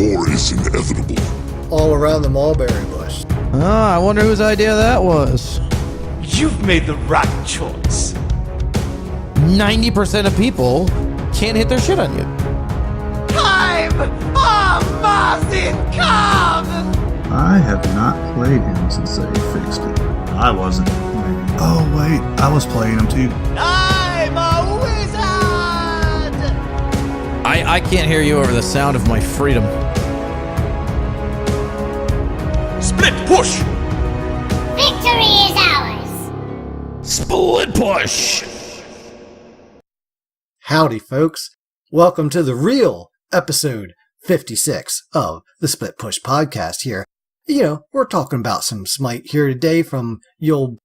War is inevitable. All around the mulberry bush. I wonder whose idea that was. You've made the right choice. 90% of people can't hit their shit on you. Time of Martin come! I have not played him since they fixed it. I wasn't. Oh, wait. I was playing him too. I'm a wizard! I can't hear you over the sound of my freedom. Split push! Victory is ours! Split push! Howdy, folks. Welcome to the real episode 56 of the Split Push podcast here. You know, we're talking about some Smite here today from the old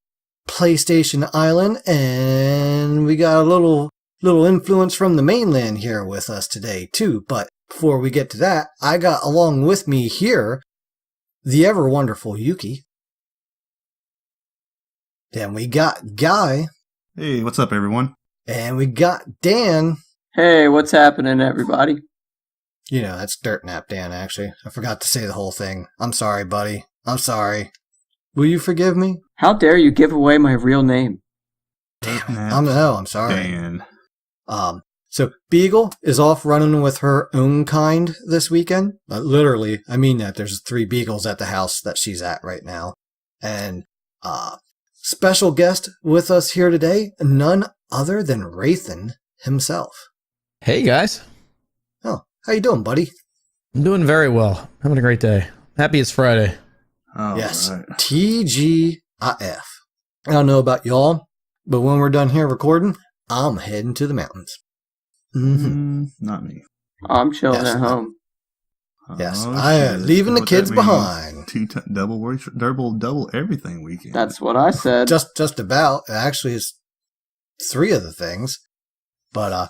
PlayStation Island, and we got a little influence from the mainland here with us today, too. But before we get to that, I got along with me here the ever wonderful Yuki. Then we got Guy. Hey, what's up, everyone? And we got Dan. Hey, what's happening, everybody? You know, that's Dirt Nap Dan, actually. I forgot to say the whole thing. I'm sorry, buddy. I'm sorry. Will you forgive me? How dare you give away my real name? Damn. I'm sorry. Dan. So Beagle is off running with her own kind this weekend. Literally, I mean that. There's 3 beagles at the house that she's at right now. And, special guest with us here today, none other than Wraithyn himself. Hey, guys. Oh, how you doing, buddy? I'm doing very well. Having a great day. Happy it's Friday. Oh, Yes, right. TGIF. I don't know about y'all, but when we're done here recording, I'm heading to the mountains. Not me. I'm chilling Yes. at home. Yes, Oh, I am shit. leaving the What that kids means? behind. Double everything weekend. That's what I said. Just about. Actually, it's 3 of the things. But,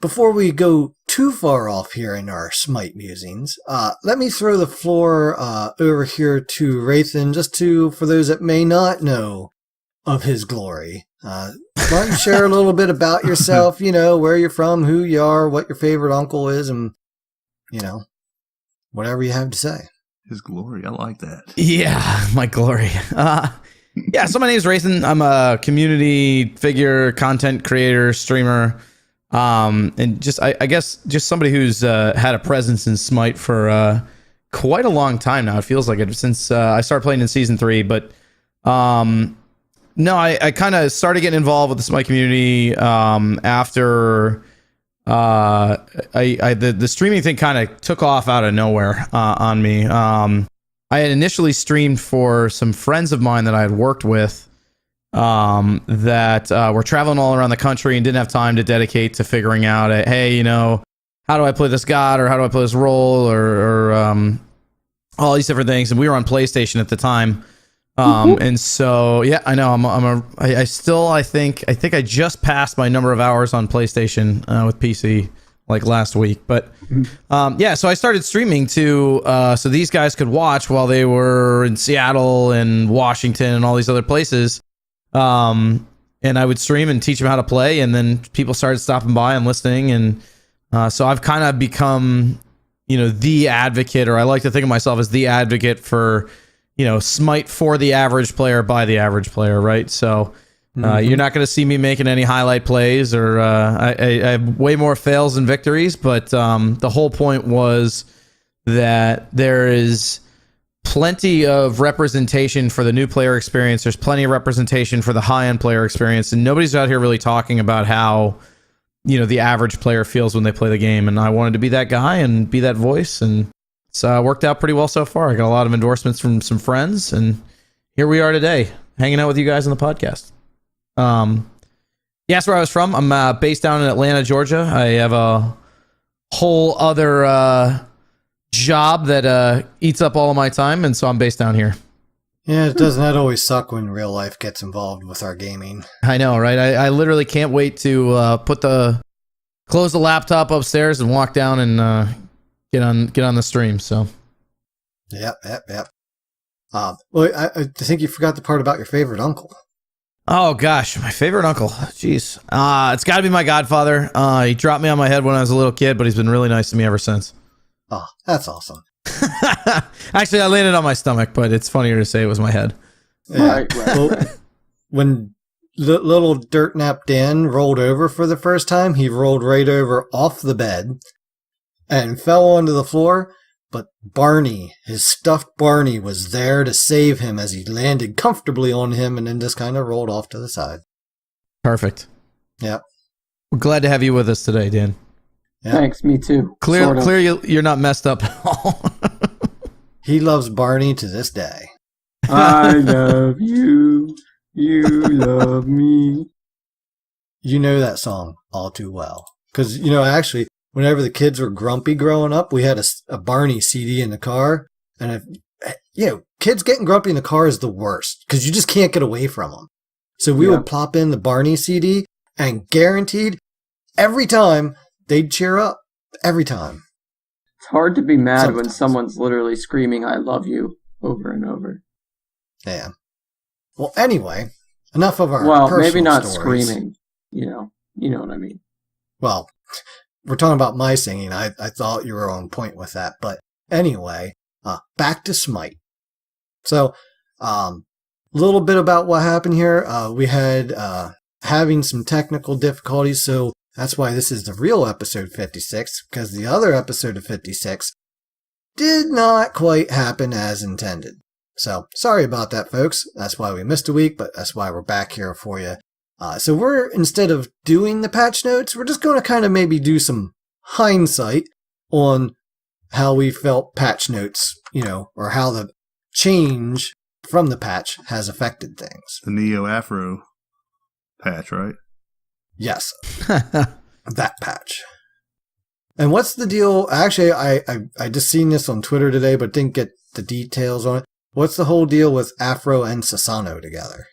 before we go too far off here in our Smite musings, let me throw the floor over here to Wraithyn, for those that may not know of his glory. Why don't you share a little bit about yourself, where you're from, who you are, what your favorite uncle is, and, whatever you have to say. His glory. I like that. Yeah, my glory. Yeah, so my name is Wraithyn. I'm a community figure, content creator, streamer, and just I guess just somebody who's had a presence in Smite for quite a long time now. It feels like it since I started playing in season 3. But no, I kind of started getting involved with the Smite community after the streaming thing kind of took off out of nowhere on me. I had initially streamed for some friends of mine that I had worked with that were traveling all around the country and didn't have time to dedicate to figuring out, hey, how do I play this god, or how do I play this role, or all these different things. And we were on PlayStation at the time. And so, yeah, I know I think I just passed my number of hours on PlayStation with PC like last week. But yeah, so I started streaming to so these guys could watch while they were in Seattle and Washington and all these other places. And I would stream and teach them how to play, and then people started stopping by and listening, and so I've kind of become, the advocate, or I like to think of myself as the advocate for, Smite for the average player by the average player, right? So you're not going to see me making any highlight plays, or I have way more fails than victories, but the whole point was that there is plenty of representation for the new player experience. There's plenty of representation for the high-end player experience, and nobody's out here really talking about how, the average player feels when they play the game, and I wanted to be that guy and be that voice, and it's worked out pretty well so far. I got a lot of endorsements from some friends, and here we are today, hanging out with you guys on the podcast. Yeah, that's where I was from. I'm based down in Atlanta, Georgia. I have a whole other job that eats up all of my time, and so I'm based down here. Yeah, doesn't that always suck when real life gets involved with our gaming? I know, right? I literally can't wait to close the laptop upstairs and walk down and get on the stream. So, Yep. Well, I think you forgot the part about your favorite uncle. Oh gosh, my favorite uncle. Jeez, it's got to be my godfather. He dropped me on my head when I was a little kid, but he's been really nice to me ever since. Oh, that's awesome. Actually, I landed on my stomach, but it's funnier to say it was my head. Yeah. Right. Well, when little dirt nap Dan rolled over for the first time, he rolled right over off the bed and fell onto the floor. But Barney, his stuffed Barney, was there to save him as he landed comfortably on him and then just kind of rolled off to the side. Perfect. Yep. We're glad to have you with us today, Dan. Yep. Thanks, me too. Clear Sort of. you're not messed up at all. He loves Barney to this day. I love you. You love me. You know that song all too well. Because, actually, whenever the kids were grumpy growing up, we had a Barney CD in the car. And, kids getting grumpy in the car is the worst because you just can't get away from them. So we would plop in the Barney CD and guaranteed every time they'd cheer up. Every time. It's hard to be mad when Sometimes. someone's literally screaming, I love you, over and over. Yeah. Well, anyway, enough of our Well, personal maybe not stories. screaming. You know what I mean. Well, we're talking about my singing. I thought you were on point with that. But anyway, back to Smite. So, little bit about what happened here. We had having some technical difficulties, so that's why this is the real episode 56, because the other episode of 56 did not quite happen as intended. So, sorry about that, folks. That's why we missed a week, but that's why we're back here for you. So we're, instead of doing the patch notes, we're just going to kind of maybe do some hindsight on how we felt patch notes, or how the change from the patch has affected things. The Neo Afro patch, right? Yes, that patch. And what's the deal? Actually, I just seen this on Twitter today, but didn't get the details on it. What's the whole deal with Afro and Sasano together?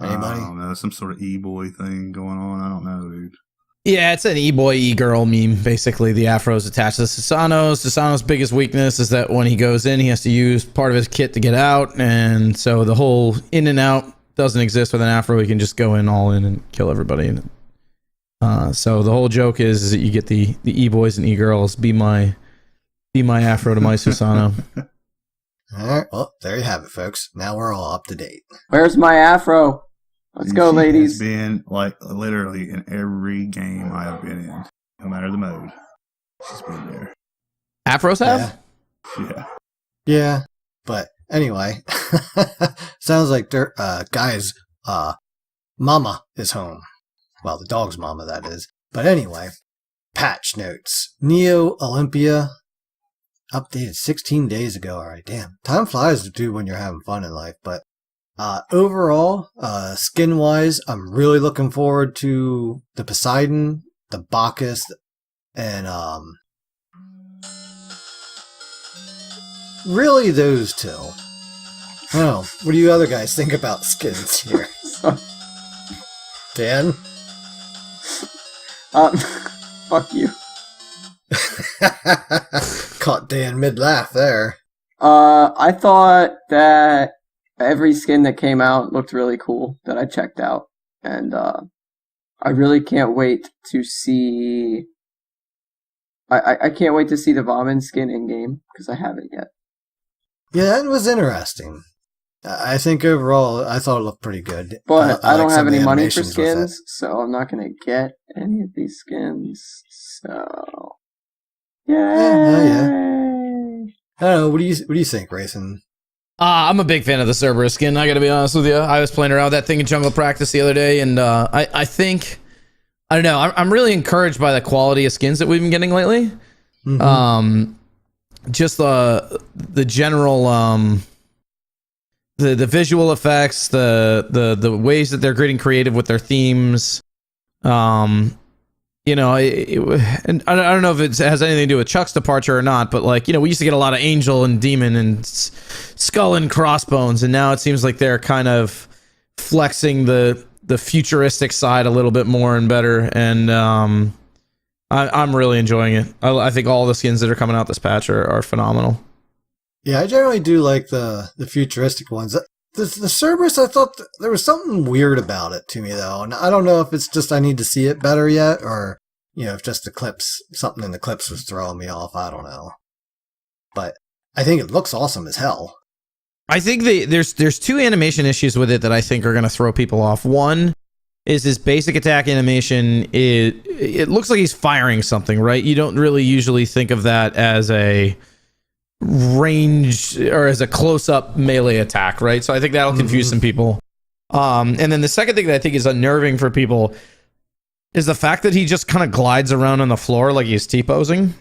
Anybody? I don't know. Some sort of e-boy thing going on. I don't know, dude. Yeah, it's an e-boy, e-girl meme. Basically, the Afro's attached to Sasano's. Sasano's biggest weakness is that when he goes in, he has to use part of his kit to get out. And so the whole in and out doesn't exist with an Afro. He can just go in all in and kill everybody. So the whole joke is that you get the e-boys and e-girls. Be my Afro to my Susano. All right. Well, there you have it, folks. Now we're all up to date. Where's my afro? Let's go, She ladies. has been like literally in every game I have been in, no matter the mode. She's been there. Afros have? Yeah. Yeah. But anyway, sounds like guy's mama is home. Well, the dog's mama, that is. But anyway, patch notes. Neo Olympia updated 16 days ago. All right, damn. Time flies, dude, when you're having fun in life. But overall, skin-wise, I'm really looking forward to the Poseidon, the Bacchus, and really those two. I don't know. What do you other guys think about skins here? Dan? Fuck you. Caught Dan mid-laugh there. I thought that every skin that came out looked really cool that I checked out. And I really can't wait to see... I can't wait to see the Vomit skin in-game, because I haven't yet. Yeah, that was interesting. I think overall, I thought it looked pretty good. But I don't like have some of any the money for animations with it. skins, so I'm not going to get any of these skins. So... Yay! I don't know. What do you think, Wraithyn? I'm a big fan of the Cerberus skin. I gotta be honest with you. I was playing around with that thing in jungle practice the other day, and I think, I don't know, I'm really encouraged by the quality of skins that we've been getting lately. Mm-hmm. Just the general the visual effects, the ways that they're getting creative with their themes. And I don't know if it has anything to do with Chuck's departure or not, but we used to get a lot of Angel and Demon and Skull and Crossbones, and now it seems like they're kind of flexing the futuristic side a little bit more and better, and I'm really enjoying it. I think all the skins that are coming out this patch are phenomenal. Yeah, I generally do like the futuristic ones. The Cerberus, I thought there was something weird about it to me, though. And I don't know if it's just I need to see it better yet, or, if just the clips, something in the clips was throwing me off. I don't know. But I think it looks awesome as hell. I think there's two animation issues with it that I think are going to throw people off. One is his basic attack animation. It looks like he's firing something, right? You don't really usually think of that as a range or as a close-up melee attack, right? So I think that'll confuse some people. And then the second thing that I think is unnerving for people is the fact that he just kind of glides around on the floor like he's T-posing.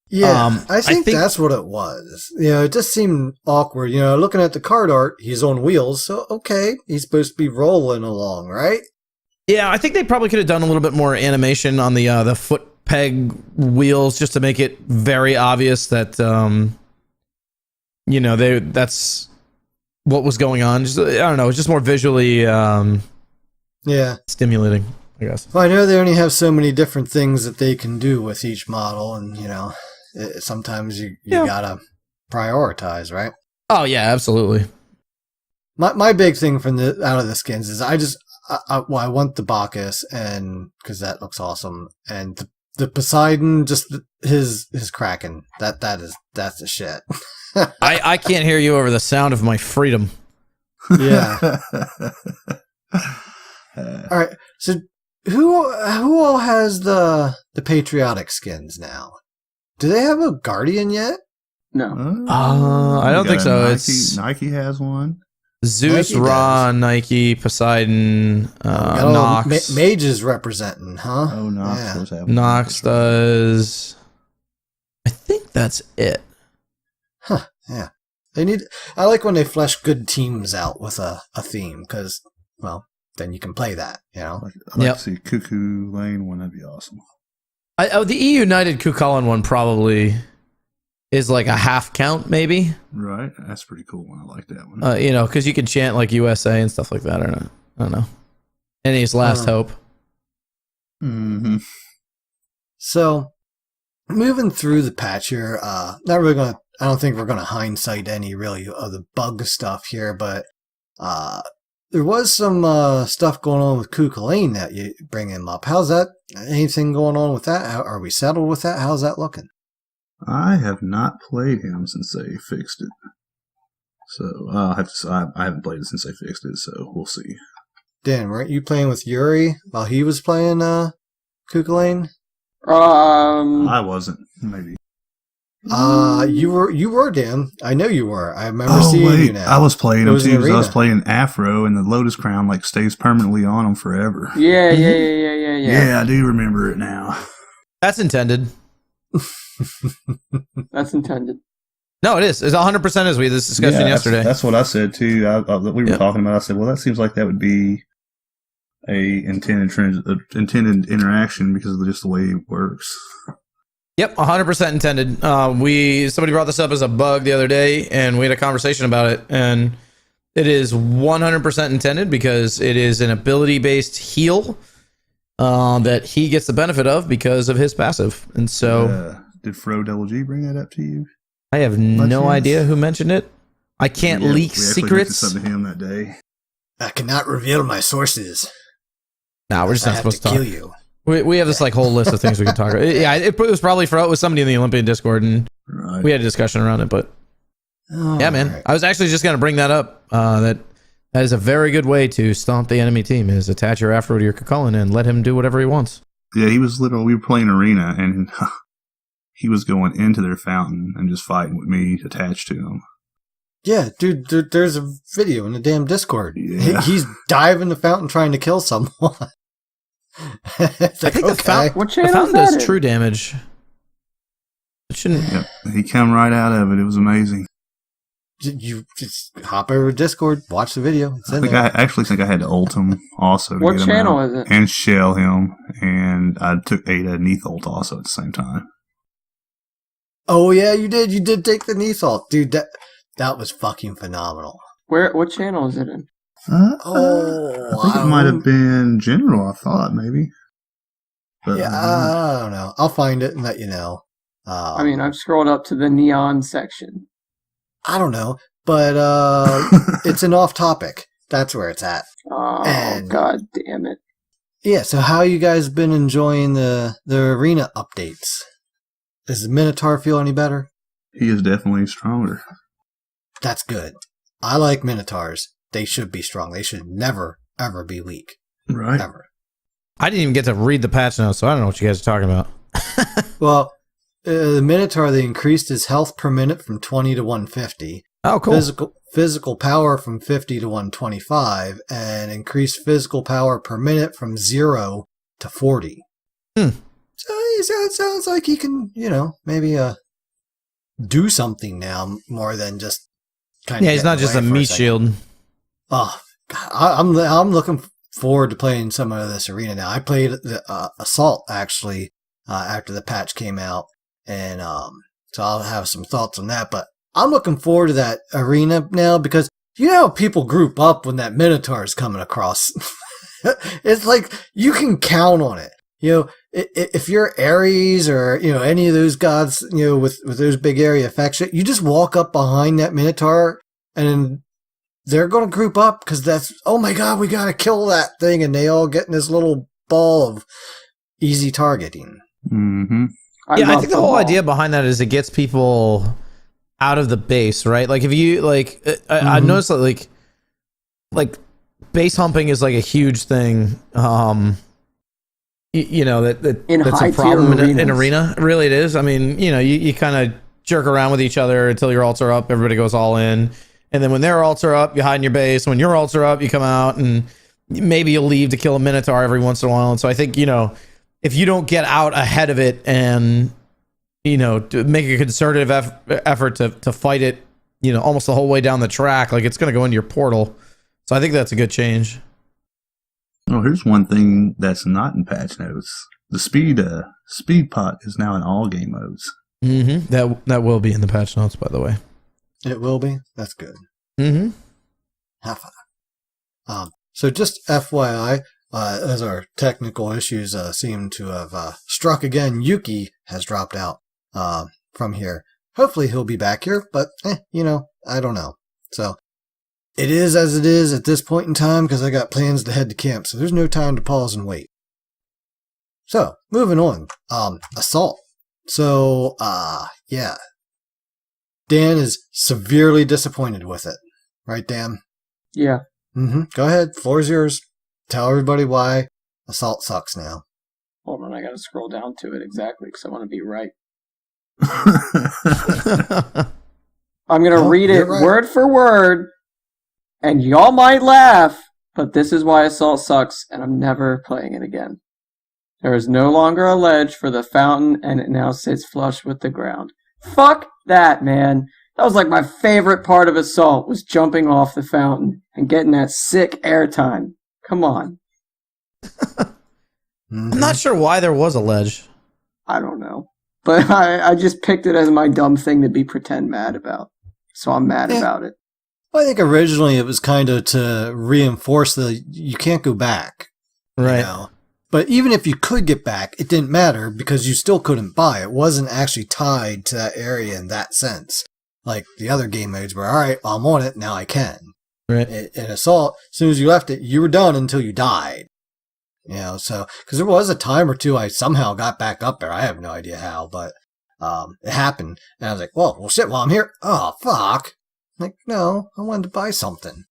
Yeah, I think that's what it was. It just seemed awkward. Looking at the card art, he's on wheels, so okay, he's supposed to be rolling along, right? Yeah, I think they probably could have done a little bit more animation on the foot peg wheels just to make it very obvious that that's what was going on. Just, I don't know, it's just more visually stimulating, I guess. Well, I know they only have so many different things that they can do with each model, and sometimes you gotta prioritize, right? Oh yeah, absolutely. My big thing from out of the skins is I want the Bacchus, and because that looks awesome, and the Poseidon, just his Kraken. That's the shit. I can't hear you over the sound of my freedom. Yeah. All right. So who all has the patriotic skins now? Do they have a Guardian yet? No. I don't think so. Nike has one. Zeus, Nike Ra, Nike, Poseidon, Nox. Mages representing, huh? Oh, Nox does have one. Nox does. I think that's it. Huh, yeah. I like when they flesh good teams out with a theme, because, well, then you can play that, I'd like to see Cuckoo Lane one. That'd be awesome. The E United Kukulkan one probably is like a half count, maybe. Right. That's pretty cool one. I like that one. Because you can chant like USA and stuff like that, or not. I don't know. And he's Last Hope. Mm-hmm. So, moving through the patch here, I don't think we're going to hindsight any really of the bug stuff here, but there was some stuff going on with Kukulkan that you bring him up. How's that? Anything going on with that? Are we settled with that? How's that looking? I have not played him since they fixed it. So I'll have to. I haven't played it since they fixed it, so we'll see. Dan, weren't you playing with Yuri while he was playing Kukulkan? I wasn't. Maybe. You were, Dan. I know you were. I remember seeing you now. I was playing him too. I was playing Afro, and the Lotus Crown stays permanently on him forever. Yeah. Yeah, I do remember it now. That's intended. That's intended. No, it is. It's 100% as we had this discussion yesterday. That's what I said too. We were talking about. I said, well, that seems like that would be a intended interaction because of just the way it works. Yep, 100% intended. Somebody brought this up as a bug the other day, and we had a conversation about it, and it is 100% intended because it is an ability-based heal that he gets the benefit of because of his passive. And so, did Fro Double G bring that up to you? I have no idea who mentioned it. I can't leak secrets. We something to him that day. I cannot reveal my sources. We're just not supposed to talk. Kill you. We have this whole list of things we can talk about. Yeah, it was probably it was somebody in the Olympian Discord, and we had a discussion around it. But yeah, man, right. I was actually just going to bring that up. That is a very good way to stomp the enemy team: is attach your Afro to your Kukulkan and let him do whatever he wants. Yeah, he was literally. We were playing arena, and he was going into their fountain and just fighting with me attached to him. Yeah, dude, there's a video in the damn Discord. Yeah. He's diving the fountain trying to kill someone. I think the fountain does true damage. It shouldn't. Yep. He came right out of it. It was amazing. You just hop over to Discord, watch the video. I actually think I had to ult him also. What channel is it? And shell him, and I took Ada Neath ult also at the same time. Oh yeah, you did. You did take the Neath ult, dude. That was fucking phenomenal. What channel is it in? I think it might have been General, I thought, maybe. But, yeah, I don't know. I'll find it and let you know. I've scrolled up to the neon section. I don't know, but it's an off topic. That's where it's at. Oh, God damn it. Yeah, so how you guys been enjoying the arena updates? Does the Minotaur feel any better? He is definitely stronger. That's good. I like Minotaurs. They should be strong. They should never, ever be weak. Right. Ever. I didn't even get to read the patch notes, so I don't know what you guys are talking about. Well, the Minotaur, they increased his health per minute from 20 to 150. Oh, cool. Physical power from 50 to 125, and increased physical power per minute from 0 to 40. So it sounds like he can, maybe do something now more than just kind of. Yeah, he's not just a meat shield. Oh, God, I'm looking forward to playing some of this arena now. I played the Assault actually after the patch came out, and so I'll have some thoughts on that. But I'm looking forward to that arena now because you know how people group up when that Minotaur is coming across. It's like you can count on it. If you're Ares or any of those gods, with those big area effects, you just walk up behind that Minotaur and they're going to group up because that's, oh my God, we got to kill that thing, and they all get in this little ball of easy targeting. Mm-hmm. I think the whole idea behind that is it gets people out of the base, right? Like if you I noticed that like base humping is like a huge thing. That's a problem in arena. Really, it is. I mean, you kind of jerk around with each other until your ults are up. Everybody goes all in, and then when their ults are up, you hide in your base. When your ults are up, you come out, and maybe you'll leave to kill a Minotaur every once in a while. And so I think if you don't get out ahead of it and to make a concerted effort to fight it, almost the whole way down the track, like it's going to go into your portal. So I think that's a good change. Oh, here's one thing that's not in patch notes. The speed pot is now in all game modes. Mm-hmm. That will be in the patch notes, by the way. It will be? That's good. Mm-hmm. Have fun. So just FYI, as our technical issues seem to have struck again, Yuki has dropped out from here. Hopefully he'll be back here, but I don't know. So it is as it is at this point in time because I got plans to head to camp, so there's no time to pause and wait. So moving on, Assault. So yeah, Dan is severely disappointed with it, right, Dan? Yeah. Go ahead, floor's yours. Tell everybody why Assault sucks now. Hold on, I gotta scroll down to it exactly because I want to be right. I'm gonna read it word for word, and y'all might laugh, but this is why Assault sucks, and I'm never playing it again. There is no longer a ledge for the fountain, and it now sits flush with the ground. Fuck that, man. That was like my favorite part of Assault, was jumping off the fountain and getting that sick airtime. Come on. I'm not sure why there was a ledge. I don't know. But I just picked it as my dumb thing to be pretend mad about. So I'm mad about it. Well, I think originally it was kind of to reinforce you can't go back. Right. But even if you could get back, it didn't matter because you still couldn't buy. It wasn't actually tied to that area in that sense. Like the other game modes where, all right, I'm on it, now I can. Right. In Assault, as soon as you left it, you were done until you died. So, because there was a time or two I somehow got back up there. I have no idea how, but it happened. And I was like, well, shit, while I'm here. Oh, fuck. Like, no, I wanted to buy something.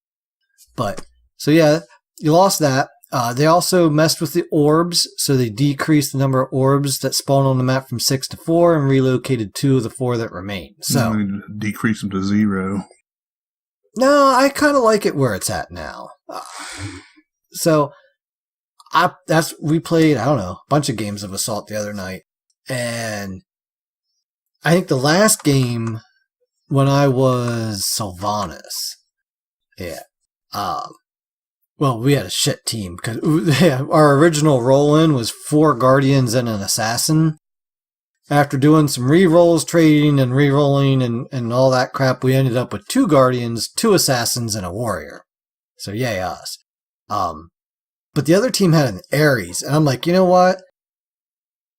But, so yeah, you lost that. They also messed with the orbs, so they decreased the number of orbs that spawn on the map from 6 to 4 and relocated 2 of the 4 that remain. So decrease them to 0. No, I kind of like it where it's at now. So we played, I don't know, a bunch of games of Assault the other night, and I think the last game when I was Sylvanas, well, we had a shit team because our original roll-in was 4 Guardians and an Assassin. After doing some re-rolls, trading and re-rolling and all that crap, we ended up with 2 Guardians, 2 Assassins, and a Warrior. So yay us. But the other team had an Ares, and I'm like, you know what?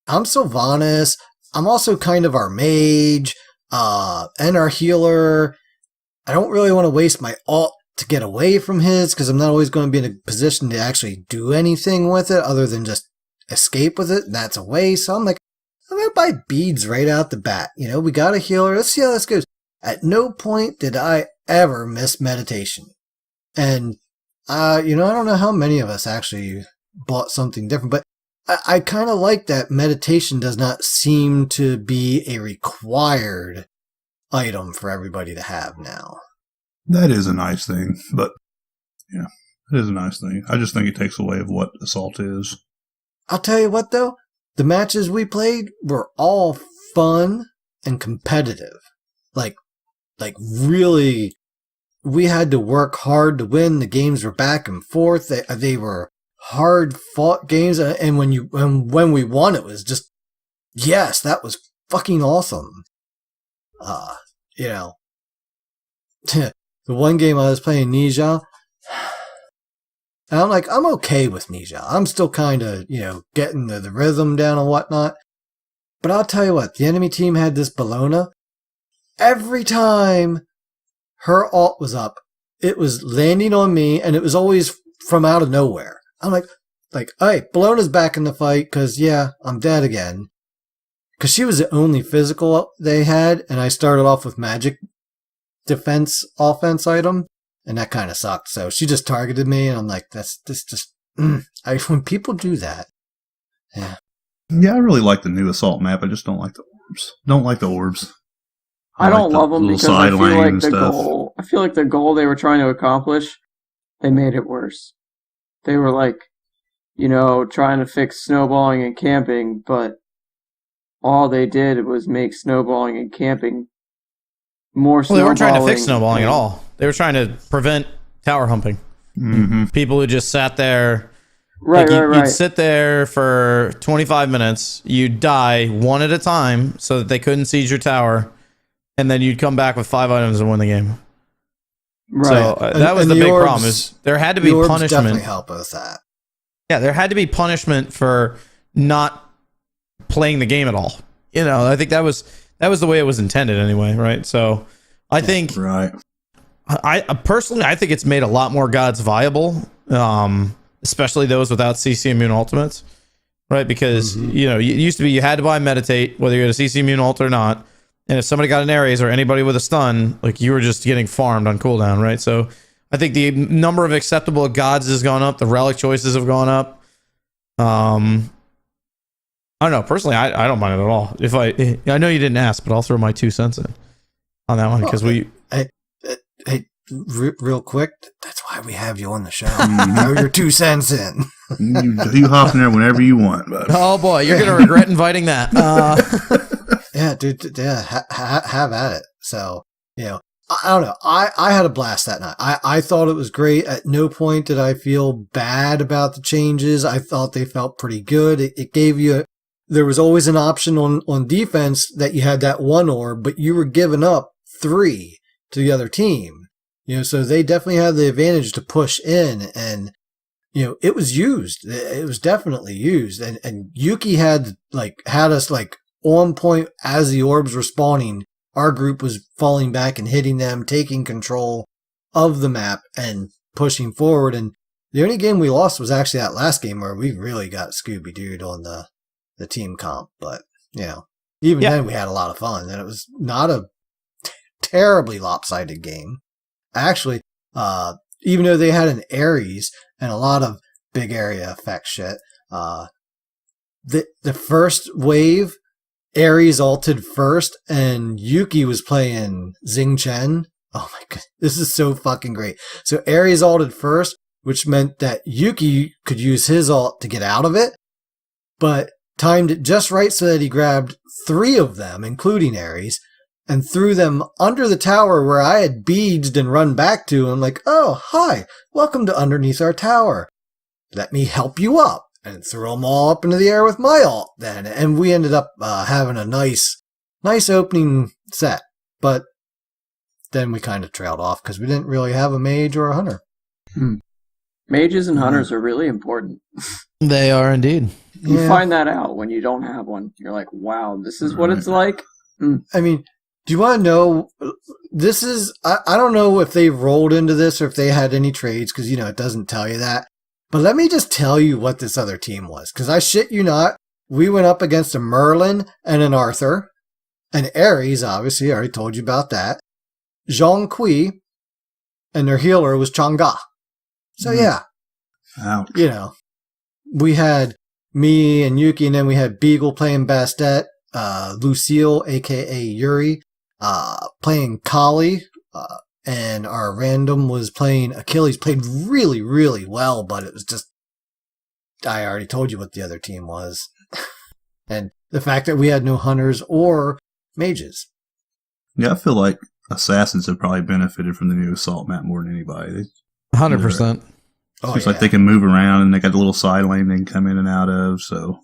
I'm Sylvanas. I'm also kind of our mage, and our healer. I don't really want to waste my ult to get away from his because I'm not always going to be in a position to actually do anything with it other than just escape with it. And that's away. So I'm like, I'm going to buy beads right out the bat. We got a healer. Let's see how this goes. At no point did I ever miss meditation. And, I don't know how many of us actually bought something different, but I kind of like that meditation does not seem to be a required item for everybody to have now. That is a nice thing, but yeah, it is a nice thing. I just think it takes away of what assault is. I'll tell you what though, the matches we played were all fun and competitive. Like really, we had to work hard to win. The games were back and forth. They were hard fought games, and when we won, it was just yes, that was fucking awesome. The one game I was playing Nija, and I'm like, I'm okay with Nija. I'm still kind of, getting the rhythm down and whatnot. But I'll tell you what, the enemy team had this Bellona. Every time her ult was up, it was landing on me, and it was always from out of nowhere. I'm like, hey, Bellona's back in the fight, because, yeah, I'm dead again. Because she was the only physical they had, and I started off with magic defense offense item, and that kind of sucked. So she just targeted me, and I'm like, when people do that, yeah. Yeah, I really like the new assault map. I just don't like the orbs. I don't love them because I feel like the goal they were trying to accomplish, they made it worse. They were trying to fix snowballing and camping, but all they did was make snowballing and camping more snowballing. Well, they weren't trying to fix snowballing at all. They were trying to prevent tower humping. Mm-hmm. People who just sat there. Right. You'd sit there for 25 minutes. You'd die one at a time so that they couldn't siege your tower. And then you'd come back with 5 items and win the game. Right. So that was the big problem. Is there had to be punishment. Definitely help with that. Yeah, there had to be punishment for not playing the game at all. I think that was the way it was intended anyway, right? So I think right. I personally think it's made a lot more gods viable, especially those without CC immune ultimates, right? Because it used to be you had to buy meditate whether you had a CC immune ult or not, and if somebody got an Ares or anybody with a stun, you were just getting farmed on cooldown, right? So I think the number of acceptable gods has gone up, the relic choices have gone up. I don't know. Personally, I don't mind it at all. I know you didn't ask, but I'll throw my 2 cents in on that one because Hey, real quick, that's why we have you on the show. Throw your 2 cents in. You hop in there whenever you want. But. Oh boy, you're gonna regret inviting that. Yeah, dude. Yeah, have at it. So I don't know. I had a blast that night. I thought it was great. At no point did I feel bad about the changes. I thought they felt pretty good. It gave you. There was always an option on defense that you had that 1 orb, but you were giving up 3 to the other team. So they definitely had the advantage to push in, and it was used. It was definitely used, and Yuki had us on point as the orbs were spawning. Our group was falling back and hitting them, taking control of the map and pushing forward. And the only game we lost was actually that last game where we really got Scooby-Dooed on the team comp. But even then we had a lot of fun, and it was not a terribly lopsided game. Actually, even though they had an Ares and a lot of big area effect shit, the first wave, Ares ulted first, and Yuki was playing Xing Chen. Oh my god, this is so fucking great. So Ares ulted first, which meant that Yuki could use his ult to get out of it, but timed it just right so that he grabbed 3 of them, including Ares, and threw them under the tower where I had beads and run back to. I'm like, oh, hi, welcome to underneath our tower. Let me help you up. And threw them all up into the air with my ult then. And we ended up having a nice opening set. But then we kind of trailed off because we didn't really have a mage or a hunter. Mages and hunters are really important. They are indeed. You find that out when you don't have one. You're like, wow, this is what it's like. I mean, do you want to know this is, I don't know if they rolled into this or if they had any trades, because, it doesn't tell you that. But let me just tell you what this other team was, because I shit you not, we went up against a Merlin and an Arthur, an Ares, obviously, I already told you about that, Zhong Kui, and their healer was Chang'e. So yeah, Ouch. we had me and Yuki, and then we had Beagle playing Bastet, Lucille, aka Yuri, playing Kali, and our random was playing Achilles. Played really, really well, but it was just, I already told you what the other team was. And the fact that we had no hunters or mages. Yeah, I feel like assassins have probably benefited from the new assault map more than anybody. 100%. Seems like they can move around and they got a little side lane they can come in and out of. So,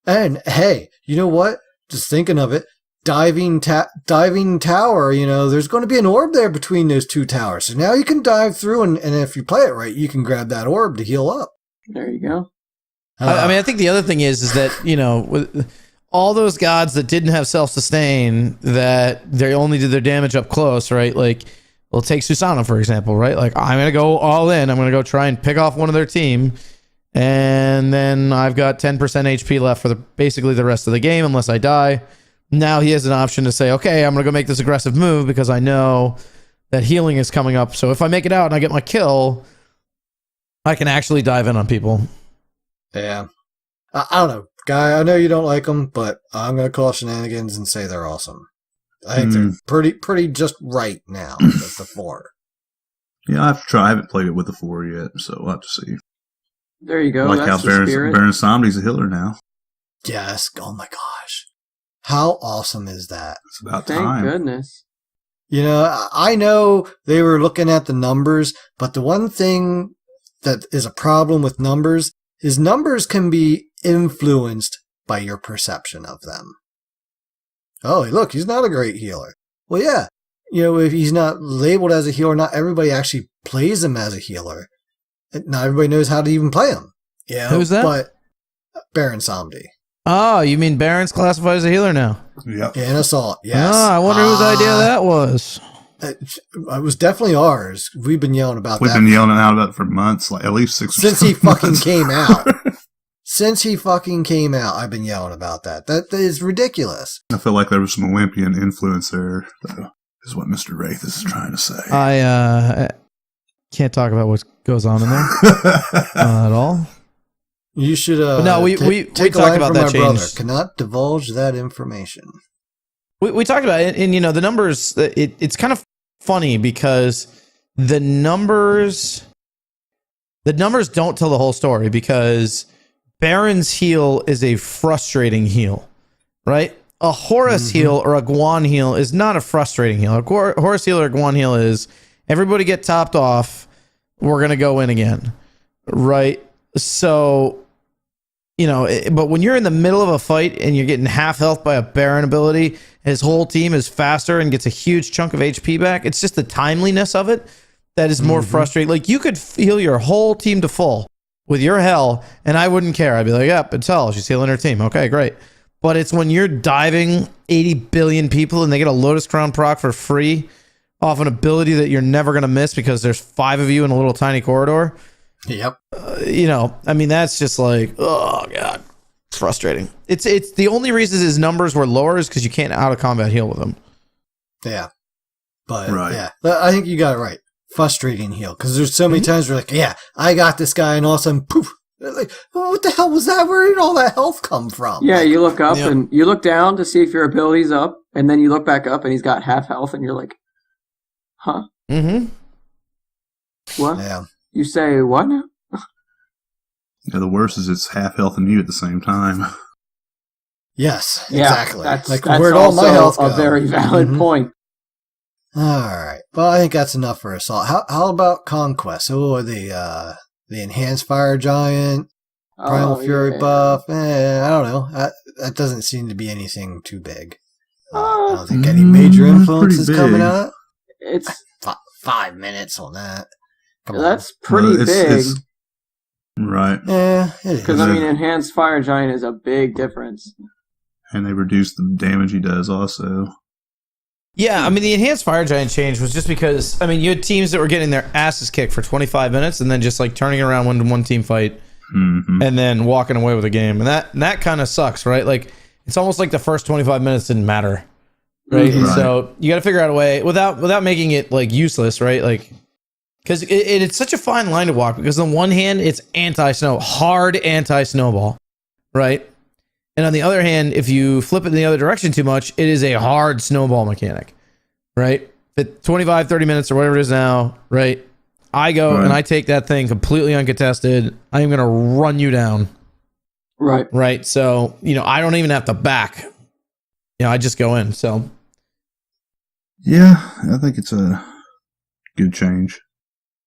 and hey, you know what? Just thinking of it, diving tower. There's going to be an orb there between those two towers. So now you can dive through, and if you play it right, you can grab that orb to heal up. There you go. I think the other thing is that, with all those gods that didn't have self-sustain, that they only did their damage up close, right? Like, we'll take Susanna, for example, right? Like, I'm going to go all in. I'm going to go try and pick off one of their team. And then I've got 10% HP left for basically the rest of the game, unless I die. Now he has an option to say, okay, I'm going to go make this aggressive move because I know that healing is coming up. So if I make it out and I get my kill, I can actually dive in on people. Yeah. I don't know. Guy, I know you don't like them, but I'm going to call shenanigans and say they're awesome. I think they're pretty just right now with the 4. Yeah, I haven't played it with the 4 yet, so we'll have to see. There you go. I like That's how the spirit. Baron Somni's a healer now. Yes. Oh my gosh. How awesome is that? It's about Thank time. goodness. I know they were looking at the numbers, but the one thing that is a problem with numbers is numbers can be influenced by your perception of them. Oh, look, he's not a great healer. Well, yeah. If he's not labeled as a healer, not everybody actually plays him as a healer. Not everybody knows how to even play him. Yeah. Who's that? But Baron Somdi. Oh, you mean Baron's classified as a healer now? Yep. And Assault, yes. Oh, I wonder whose idea that was. It was definitely ours. We've been yelling about that. We've been yelling out about it for months, like at least 6 Since he fucking came out. Since he fucking came out, I've been yelling about that. That is ridiculous. I feel like there was some Olympian influence there, though, is what Mr. Wraith is trying to say. I can't talk about what goes on in there at all. You should no, we take talked about that change. Brother. Cannot divulge that information. We talked about it, and the numbers. It's kind of funny because the numbers don't tell the whole story, because Baron's heal is a frustrating heal, right? A Horus heal or a Guan heal is not a frustrating heal. A Horus heal or a Guan heal is everybody get topped off, we're going to go in again, right? So, but when you're in the middle of a fight and you're getting half health by a Baron ability, his whole team is faster and gets a huge chunk of HP back, it's just the timeliness of it that is more frustrating. Like, you could heal your whole team to full with your hell, and I wouldn't care. I'd be like, yep, it's hell. She's healing her team. Okay, great. But it's when you're diving 80 billion people and they get a Lotus Crown proc for free off an ability that you're never going to miss because there's 5 of you in a little tiny corridor. Yep. That's just like, oh, God. It's frustrating. It's the only reason his numbers were lower is because you can't out of combat heal with him. Yeah. But, right. Yeah. I think you got it right. Frustrating heal. Because there's so many times where, like, yeah, I got this guy, and all of a sudden, poof. Like, oh, what the hell was that? Where did all that health come from? Yeah, you look up and you look down to see if your ability's up, and then you look back up and he's got half health, and you're like, huh? Mm-hmm. What? Yeah. You say what now? Yeah, the worst is it's half health and you at the same time. Yes, Yeah, exactly. That's where'd all my health a go? very valid point. All right. Well, I think that's enough for Assault. How about Conquest? Oh, the Enhanced Fire Giant, Primal Fury buff. I don't know. That doesn't seem to be anything too big. I don't think any major influences coming out. It's 5 minutes on that. Come on. That's pretty big. Right. Yeah, it is. Because, Enhanced Fire Giant is a big difference. And they reduce the damage he does also. Yeah, I mean, the enhanced fire giant change was just because, I mean, you had teams that were getting their asses kicked for 25 minutes and then just like turning around one team fight and then walking away with a game. And that kind of sucks, right? Like, it's almost like the first 25 minutes didn't matter, right? Right. So you got to figure out a way without making it like useless, right? Like, because it's such a fine line to walk, because on one hand, it's hard anti-snowball, right? And on the other hand, if you flip it in the other direction too much, it is a hard snowball mechanic, right? At 25, 30 minutes or whatever it is now, right? I go and I take that thing completely uncontested. I am going to run you down. Right. Right. So, I don't even have to back. I just go in. So. Yeah, I think it's a good change.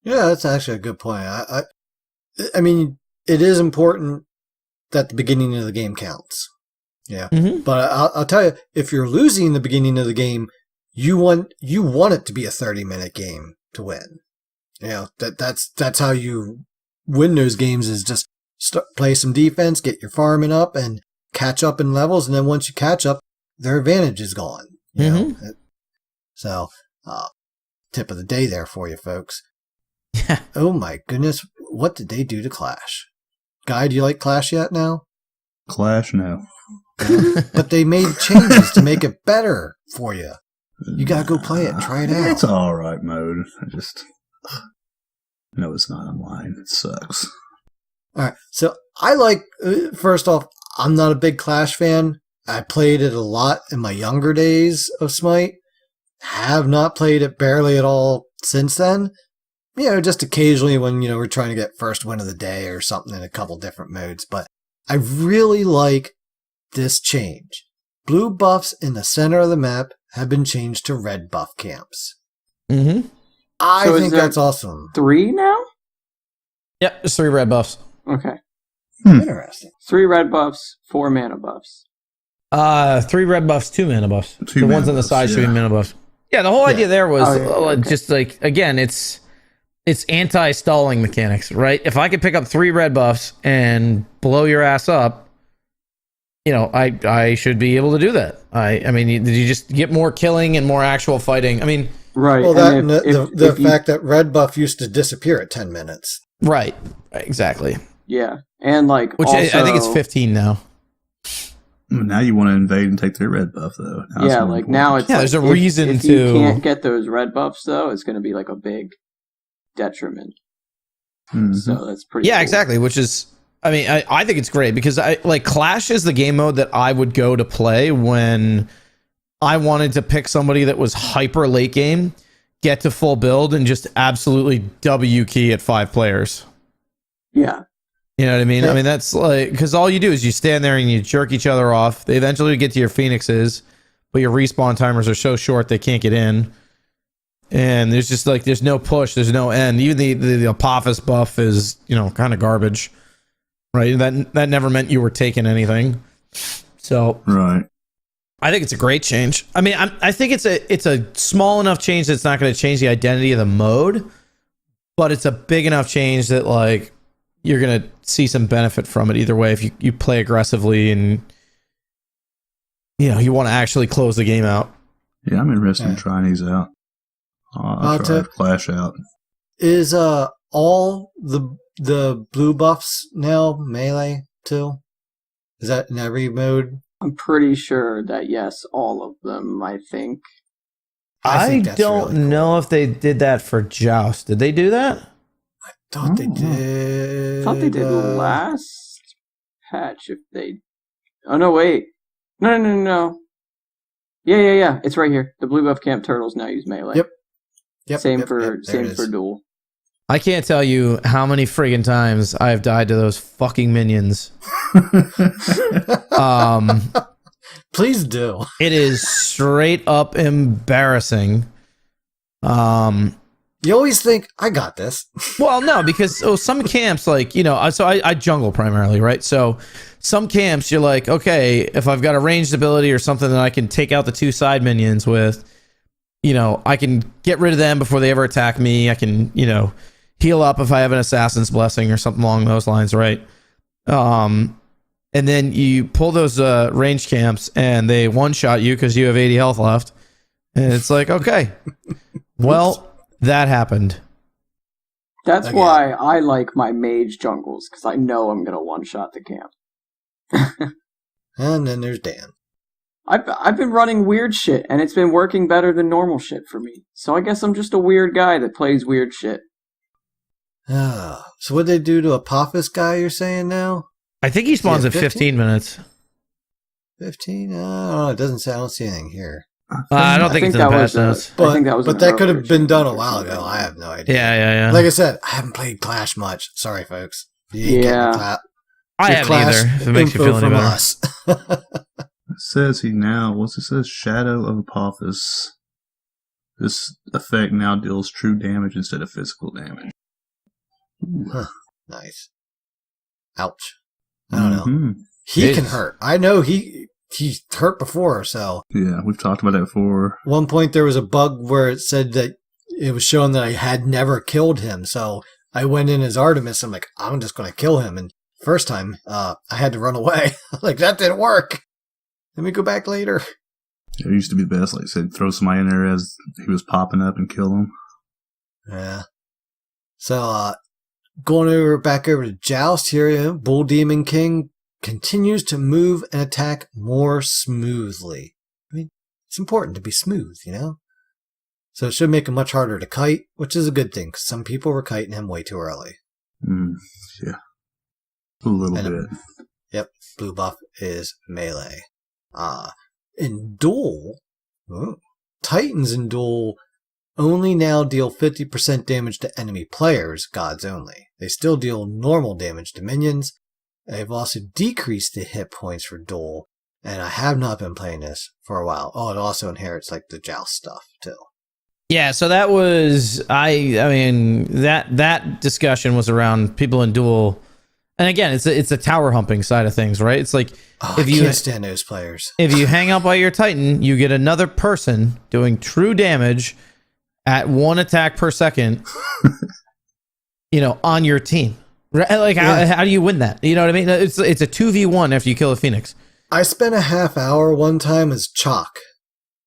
Yeah, that's actually a good point. I mean, it is important that the beginning of the game counts. Yeah. But I'll tell you, if you're losing the beginning of the game, you want it to be a 30-minute game to win. That's how you win those games, is just play some defense, get your farming up, and catch up in levels. And then once you catch up, their advantage is gone. You know? So, tip of the day there for you folks. Yeah. Oh my goodness, what did they do to Clash? Guy, do you like Clash yet now? Clash, no. But they made changes to make it better for you. You gotta go play it, try it out. It's all right mode. No, it's not online. It sucks. All right, so I like. First off, I'm not a big Clash fan. I played it a lot in my younger days of Smite. Have not played it barely at all since then. Just occasionally when, we're trying to get first win of the day or something in a couple different modes. But I really like this change. Blue buffs in the center of the map have been changed to red buff camps. I think that's awesome. 3 now? Yep, there's 3 red buffs. Okay. Interesting. 3 red buffs, 4 mana buffs. 3 red buffs, 2 mana buffs. 2 the mana ones on the buffs, side should be yeah. mana buffs. Yeah, the whole idea there was just like, again, it's anti-stalling mechanics, right? If I could pick up 3 red buffs and blow your ass up, I should be able to do that. I mean, did you just get more killing and more actual fighting? I mean, right. Well, the fact that red buff used to disappear at 10 minutes. Right, exactly. Yeah, and Which also, I think it's 15 now. Now you want to invade and take their red buff, though. Now it's there's a reason if to. you can't get those red buffs, though, it's going to be like a big detriment. So that's pretty. Yeah, cool. exactly. Which is, I mean, I think it's great because Clash is the game mode that I would go to play when I wanted to pick somebody that was hyper late game, get to full build, and just absolutely W key at 5 players. Yeah. You know what I mean? Yeah. I mean, that's like, because all you do is you stand there and you jerk each other off. They eventually get to your Phoenixes, but your respawn timers are so short they can't get in. And there's just there's no push, there's no end. Even the Apophis buff is, kind of garbage, right? That never meant you were taking anything. So, right. I think it's a great change. I mean, I think it's a small enough change that's not going to change the identity of the mode, but it's a big enough change that you're going to see some benefit from it either way if you play aggressively and you want to actually close the game out. Yeah, I'm interested in trying these out. I'll try Clash out. Is all the blue buffs now melee too? Is that in every mode? I'm pretty sure that yes, all of them. I think. I think that's don't really cool. know if they did that for Joust. Did they do that? Thought they did. I thought they did last patch. If they. Oh no! Wait. No. Yeah. It's right here. The blue buff camp turtles now use melee. Yep. Same yep, for yep, there it is. duel. I can't tell you how many friggin' times I've died to those fucking minions. Please do. It is straight up embarrassing. You always think, I got this. Well, no, because some camps, so I jungle primarily, right? So some camps, you're like, okay, if I've got a ranged ability or something that I can take out the 2 side minions with, I can get rid of them before they ever attack me. I can, heal up if I have an assassin's blessing or something along those lines, right? And then you pull those range camps and they one-shot you because you have 80 health left. And it's like, okay, well, that happened. That's Again. why I like my mage jungles, because I know I'm going to one-shot the camp. And then there's Dan. I've been running weird shit, and it's been working better than normal shit for me. So I guess I'm just a weird guy that plays weird shit. So what they do to Apophis guy, you're saying now? I think he spawns Yeah, at 15 minutes. 15? Oh, it doesn't say. I don't see anything here. I don't think it's in the patch notes. I think that was But an that could have earlier been done a change or while something. ago. I have no idea. Yeah. Like I said, I haven't played Clash much. Sorry, folks. You ain't getting Yeah. the I your haven't Clash either, if it makes you info feel any from better. us. It says he now, what's it says? Shadow of Apophis. This effect now deals true damage instead of physical damage. Huh. Nice. Ouch. I don't know. Mhm. He can Jesus. hurt. I know he's hurt before, so Yeah, we've talked about that before. one point there was a bug where it said that it was showing that I had never killed him, so I went in as Artemis. I'm like, I'm just going to kill him. And first time, I had to run away. Like, that didn't work. Let me go back later. It used to be the best. Like I said, throw somebody in there as he was popping up and kill him. Yeah. So, going back over to Joust here, Bull Demon King continues to move and attack more smoothly. I mean, it's important to be smooth, you know? So it should make him much harder to kite, which is a good thing, because some people were kiting him way too early. Yeah. A little And, bit. Yep, blue buff is melee. In Duel, Titans in Duel only now deal 50% damage to enemy players, gods only. They still deal normal damage to minions. They've also decreased the hit points for Duel, and I have not been playing this for a while. Oh, it also inherits like the Joust stuff too. Yeah, so that was I mean that discussion was around people in Duel, and again, it's a tower humping side of things, right? It's like Oh, if I you can't stand those players. if you hang out by your Titan, you get another person doing true damage at 1 attack per second, on your team. Right? Like how do you win that? You know what I mean? It's a 2v1 after you kill a Phoenix. I spent a half hour one time as Chalk,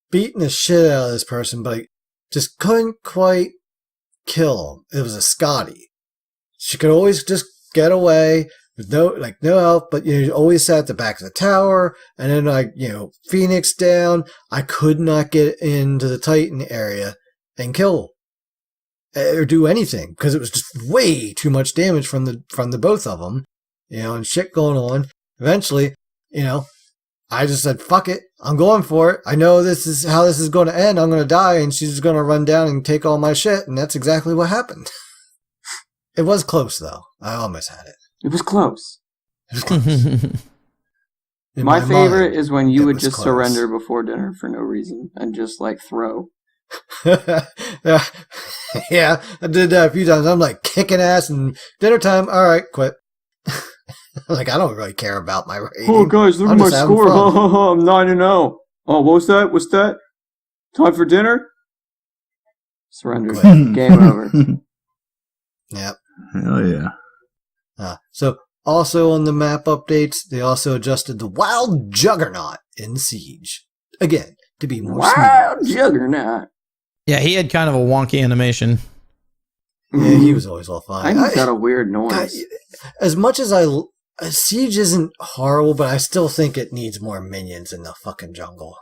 beating the shit out of this person, but I just couldn't quite kill him. It was a Scotty. She could always just get away with no help, but you always sat at the back of the tower, and then Phoenix down. I could not get into the Titan area and kill or do anything because it was just way too much damage from the both of them, and shit going on. Eventually, I just said, fuck it. I'm going for it. I know this is how this is going to end. I'm going to die, and she's just going to run down and take all my shit, and that's exactly what happened. It was close, though. I almost had it. It was close. It was close. In My favorite mind, is when you it would was just close. surrender before dinner for no reason and just throw. Yeah, I did that a few times. I'm like kicking ass and dinner time. All right, quit. Like, I don't really care about my rating. Oh, guys, look I'm at my just having score. fun. I'm 9-0. Oh, what was that? What's that? Time for dinner? Surrender. Quit. Game over. Yep. Hell yeah. So, also on the map updates, they also adjusted the Wild Juggernaut in Siege. Again, to be more Wild smooth. Juggernaut. Yeah, he had kind of a wonky animation. Yeah, he was always all fine. I think got a weird noise. God, as much as Siege isn't horrible, but I still think it needs more minions in the fucking jungle.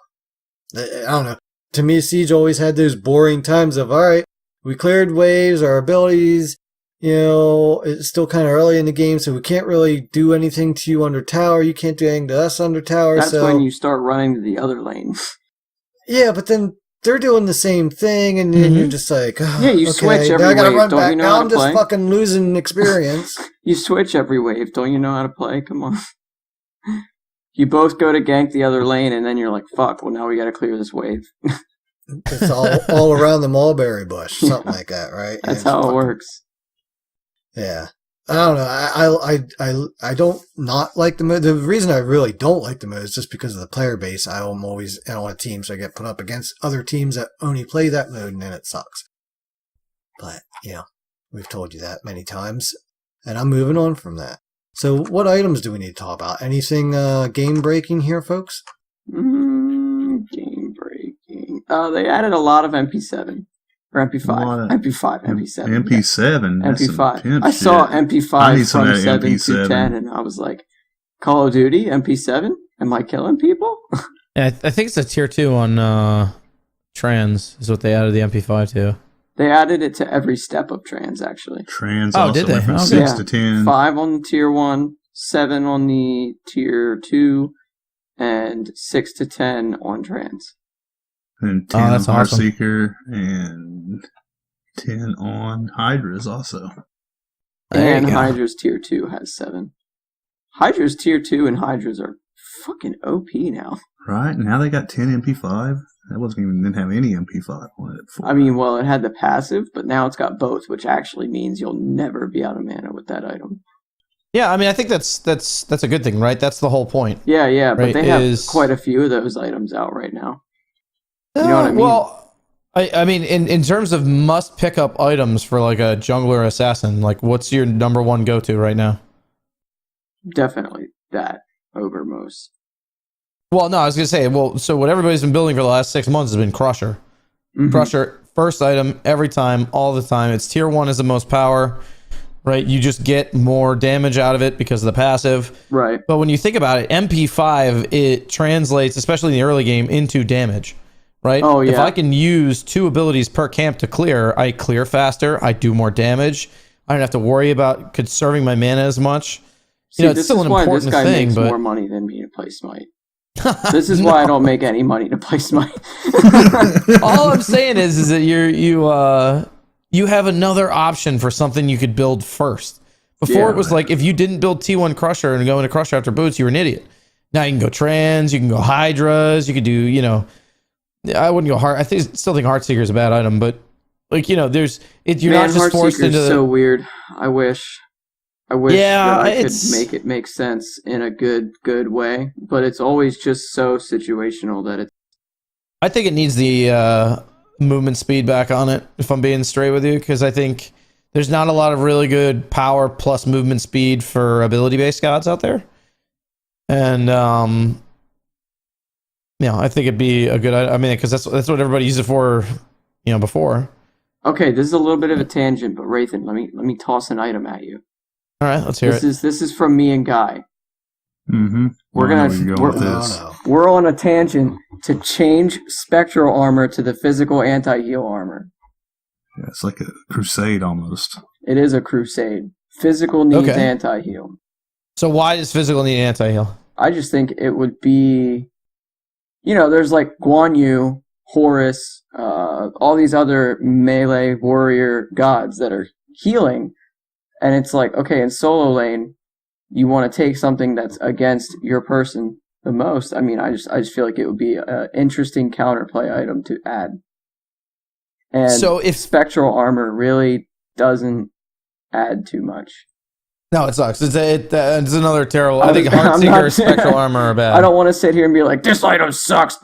I don't know. To me, Siege always had those boring times of, all right, we cleared waves, our abilities, it's still kind of early in the game, so we can't really do anything to you under tower. You can't do anything to us under tower. That's so when you start running to the other lane. yeah, but then they're doing the same thing, and then you're just like, oh, Yeah, you switch every now I gotta wave. run Don't back. you know Now how I'm to just play? fucking losing experience. You switch every wave. Don't you know how to play? Come on. You both go to gank the other lane, and then you're like, fuck, well, now we gotta clear this wave. It's all around the mulberry bush, something like that, right? That's It's how it fucking- works. Yeah. I don't know. I don't not like the mode. The reason I really don't like the mode is just because of the player base. I'm always on a team, so I get put up against other teams that only play that mode, and then it sucks. But, we've told you that many times, and I'm moving on from that. So what items do we need to talk about? Anything game breaking here, folks? Game breaking. They added a lot of MP7 or MP5, MP5, MP7, MP7, that's some MP5. pimp I saw shit. MP5 need some from of that 7 to MP7. 10, and I was like, Call of Duty MP7? Am I killing people? Yeah, I think it's a tier 2 on trans is what they added the MP5 to. They added it to every step of trans, actually. Trans Oh, also did they? went from Okay. 6 Yeah. to 10. 5 on the tier 1, 7 on the tier 2, and 6 to 10 on trans. And 10 on that's awesome. Heartseeker, and 10 on Hydras also. There And you go. Hydra's tier 2 has 7. Hydra's tier 2 and Hydras are fucking OP now. Right? Now they got 10 MP5. That didn't have any MP5 on it before. I mean, well, it had the passive, but now it's got both, which actually means you'll never be out of mana with that item. Yeah, I mean, I think that's a good thing, right? That's the whole point. Yeah, but Right, they have is- quite a few of those items out right now. You know what I mean? Well, I mean, in terms of must pick up items for like a jungler assassin, like what's your number one go to right now? Definitely that over most. Well, no, I was gonna say, so what everybody's been building for the last 6 months has been Crusher. Mhm. Crusher, first item every time, all the time. It's tier 1 is the most power, right? You just get more damage out of it because of the passive. Right. But when you think about it, MP5, it translates, especially in the early game, into damage, right? Oh, If yeah. I can use 2 abilities per camp to clear, I clear faster, I do more damage. I don't have to worry about conserving my mana as much. See, It's this still is an why this important guy thing, makes but more money than me to play Smite. This is why I don't make any money to play Smite. all I'm saying is that you have another option for something you could build first. Before Yeah. it was like if you didn't build T1 Crusher and go into Crusher after boots, you were an idiot. Now you can go Trans, you can go Hydras, you could do, I wouldn't go Heart. Still think Heartseeker is a bad item, but you're Man, not just forced Heartseeker's into the. so weird. I wish Yeah, that I could it's- make it make sense in a good way, but it's always just so situational that it's I think it needs the movement speed back on it, if I'm being straight with you, because I think there's not a lot of really good power plus movement speed for ability-based gods out there. And, I think it'd be a good, because that's what everybody used it for, before. okay. This is a little bit of a tangent, but Wraithyn, let me toss an item at you. All right, let's hear it. This is from me and Guy. Mm-hmm. We're gonna- we're- with this. No. We're on a tangent to change spectral armor to the physical anti-heal armor. Yeah, it's like a crusade almost. It is a crusade. Physical needs Okay. anti-heal. So why does physical need anti-heal? I just think it would be, there's like Guan Yu, Horus, all these other melee warrior gods that are healing, and it's like, okay, in solo lane, you want to take something that's against your person the most. I mean, I just feel like it would be an interesting counterplay item to add. And So if- spectral armor really doesn't add too much. No, it sucks. It's another terrible. I I'm- think I'm Heartseeker not- and Spectral Armor are bad. I don't want to sit here and be like, this item sucks,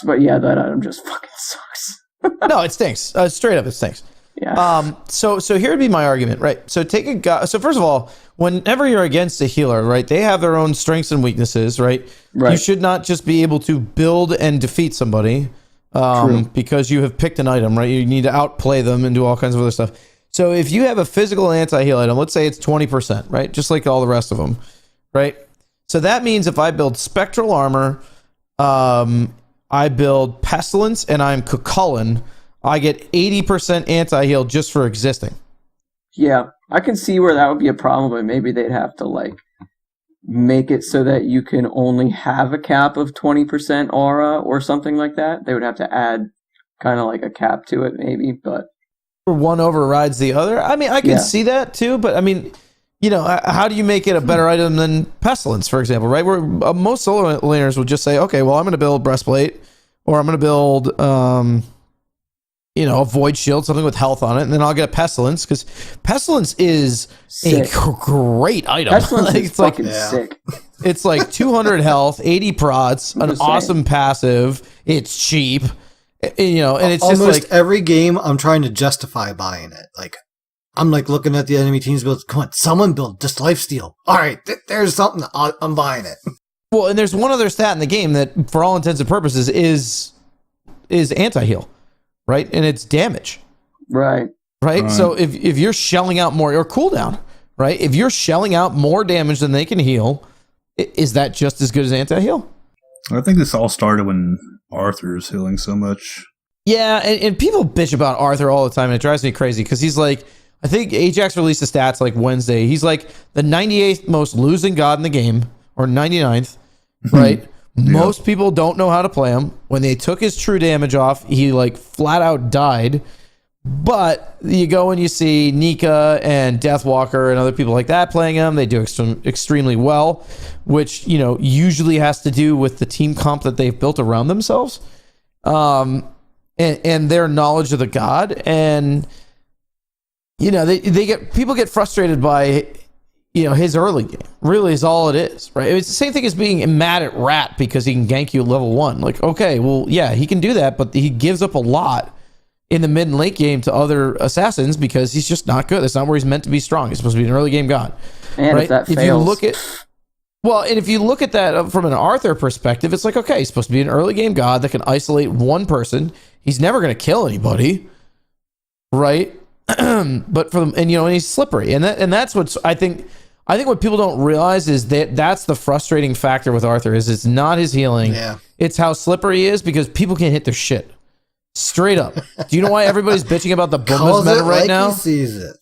but yeah, that item just fucking sucks. No, it stinks. Straight up, it stinks. Yeah. So here would be my argument, right? So take a guy. So first of all, whenever you're against a healer, right, they have their own strengths and weaknesses, right? Right. You should not just be able to build and defeat somebody because you have picked an item, right? You need to outplay them and do all kinds of other stuff. So if you have a physical anti-heal item, let's say it's 20%, right? Just like all the rest of them, right? So that means if I build Spectral Armor, I build Pestilence, and I'm Cucullin, I get 80% anti-heal just for existing. Yeah, I can see where that would be a problem, but maybe they'd have to make it so that you can only have a cap of 20% aura or something like that. They would have to add kind of like a cap to it, maybe, but One overrides the other. I mean, I can see that too, but I mean, how do you make it a better item than Pestilence, for example, right? Where most solo laners would just say, okay, well, I'm going to build Breastplate, or I'm going to build, a Void Shield, something with health on it, and then I'll get a Pestilence, because Pestilence is sick. a great item. Pestilence is it's like fucking sick. it's like 200 health, 80 prods, I'm an just saying. awesome passive. It's cheap, and it's Almost just like every game, I'm trying to justify buying it. I'm looking at the enemy team's builds. Come on, someone build just lifesteal. All right, there's something. I'm buying it. Well, and there's one other stat in the game that, for all intents and purposes, is is anti-heal, right? And it's damage. Right. Right? So if you're shelling out more, or cooldown, right? If you're shelling out more damage than they can heal, is that just as good as anti-heal? I think this all started when Arthur is healing so much. Yeah, and people bitch about Arthur all the time, and it drives me crazy because he's like, I think Ajax released the stats like Wednesday. He's like the 98th most losing god in the game, or 99th, right? Most people don't know how to play him. When they took his true damage off, he like flat out died. But you go and you see Nika and Deathwalker and other people like that playing him. They do extremely well, which, you know, usually has to do with the team comp that they've built around themselves, and their knowledge of the god. And you know, people get frustrated by, you know, his early game. Really is all it is, right? It's the same thing as being mad at Rat because he can gank you at level 1. Like, okay, well, yeah, he can do that, but he gives up a lot in the mid and late game to other assassins because he's just not good. That's not where he's meant to be strong. He's supposed to be an early game god. And right? if that fails, you look at, well, and if you look at that from an Arthur perspective, it's like, okay, he's supposed to be an early game god that can isolate one person. He's never going to kill anybody, right? But and he's slippery, and that's what's I think what people don't realize is that's the frustrating factor with Arthur is it's not his healing, it's how slippery he is because people can't hit their shit. Straight up. Do you know why everybody's bitching about the Boomba's meta right now? He sees it.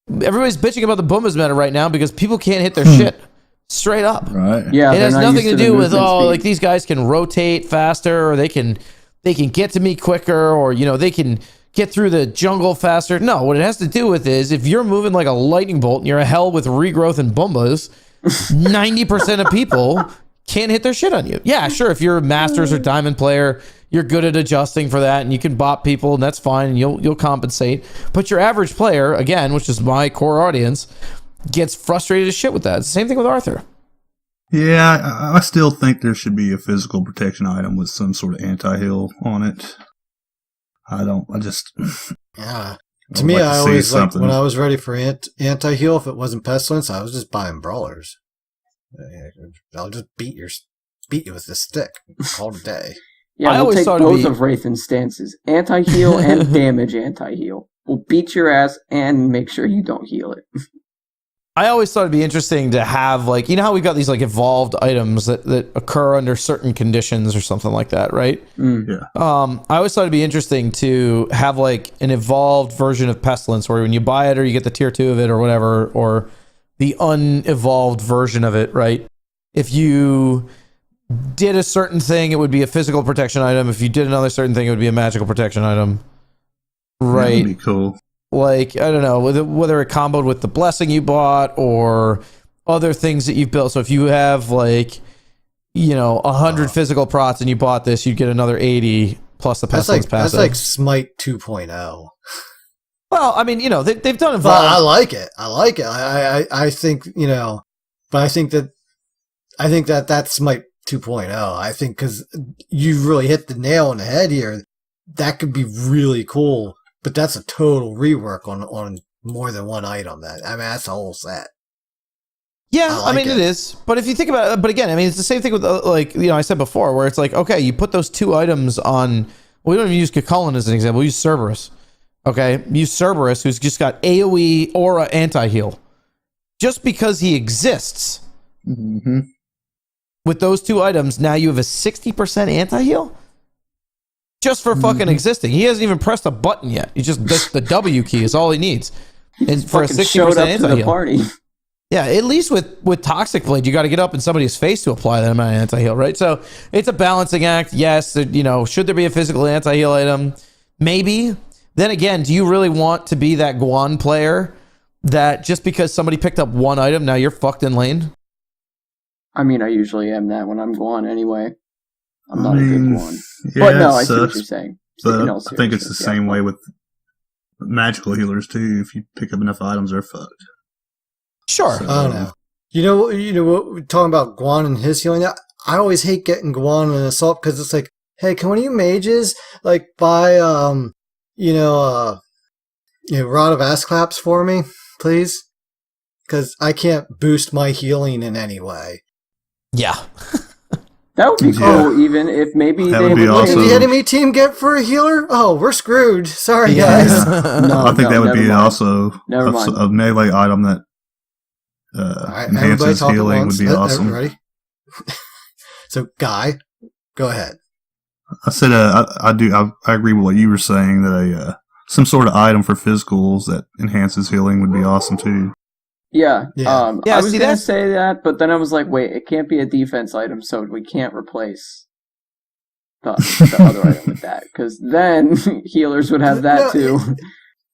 Everybody's bitching about the Boomba's meta right now because people can't hit their shit. Straight up. Right. Yeah. It has nothing to do with speed. like these guys can rotate faster, or they can get to me quicker, or you know they can get through the jungle faster. No, what it has to do with is if you're moving like a lightning bolt and you're a hell with regrowth and Boombas, 90% of people can't hit their shit on you. Yeah, sure. If you're a Masters or Diamond player, you're good at adjusting for that, and you can bot people, and that's fine, and you'll compensate. But your average player, again, which is my core audience, gets frustrated as shit with that. It's the same thing with Arthur. Yeah, I still think there should be a physical protection item with some sort of anti-heal on it. Yeah. To me, I always like when I was ready for anti-heal, if it wasn't Pestilence, I was just buying brawlers. I'll just beat you with this stick. Call it a day. Yeah, we'll take both of Wraithyn's stances. Anti-heal and damage anti-heal. We'll beat your ass and make sure you don't heal it. I always thought it'd be interesting to have, like, you know how we got these like evolved items that occur under certain conditions or something like that, right? Yeah. I always thought it'd be interesting to have like an evolved version of Pestilence where when you buy it or you get the tier 2 of it or whatever, or the unevolved version of it, right? If you did a certain thing, it would be a physical protection item. If you did another certain thing, it would be a magical protection item. Right. That would be cool. Like, I don't know, whether it comboed with the blessing you bought or other things that you've built. So if you have like, you know, 100 physical prots and you bought this, you'd get another 80 plus the Pestilence passive. That's like Smite 2.0. Well, I mean, you know, they've done evolved. Well, I like it. I think, you know, but I think that that's Smite 2.0. I think because you really hit the nail on the head here. That could be really cool. But that's a total rework on more than one item. That's a whole set. Yeah, I mean, it is. But if you think about it, but again, I mean, it's the same thing with, like, you know, I said before, where it's like, okay, you put those two items on, well, we don't even use Kakulin as an example. We use Cerberus. Okay? Use Cerberus, who's just got AoE aura anti-heal. Just because he exists. Mm-hmm. With those two items, now you have a 60% anti-heal? Just for fucking existing. He hasn't even pressed a button yet. He just the W key is all he needs. And for a 60% anti-heal. Party. Yeah, at least with Toxic Blade, you got to get up in somebody's face to apply that amount of anti-heal, right? So it's a balancing act. Yes, you know, should there be a physical anti-heal item? Maybe. Then again, do you really want to be that Guan player that just because somebody picked up one item, now you're fucked in lane? I mean, I usually am that when I'm Guan anyway. I'm not a good Guan. Yeah, but no, I see what you're saying. But I think it's the same way with magical healers too. If you pick up enough items, they're fucked. Sure. So, I don't know. You know what we're talking about Guan and his healing. I always hate getting Guan and assault because it's like, hey, can one of you mages like buy Rod of Asclaps for me, please? Because I can't boost my healing in any way. Yeah. That would be cool, even if maybe That they would be would What did awesome. the enemy team get for a healer? Oh, we're screwed. Sorry, Yeah. guys. No, I think that would never be mind. also Never mind. a melee item that All right, everybody enhances talk at healing once. would be awesome. Ready? So, Guy, go ahead. I said I agree with what you were saying that some sort of item for physicals that enhances healing would be awesome too. Yeah. Yeah. Yeah, I was see, gonna that's- say that, but then I was like, wait, it can't be a defense item, so we can't replace the other item with that, because then healers would have that No, too.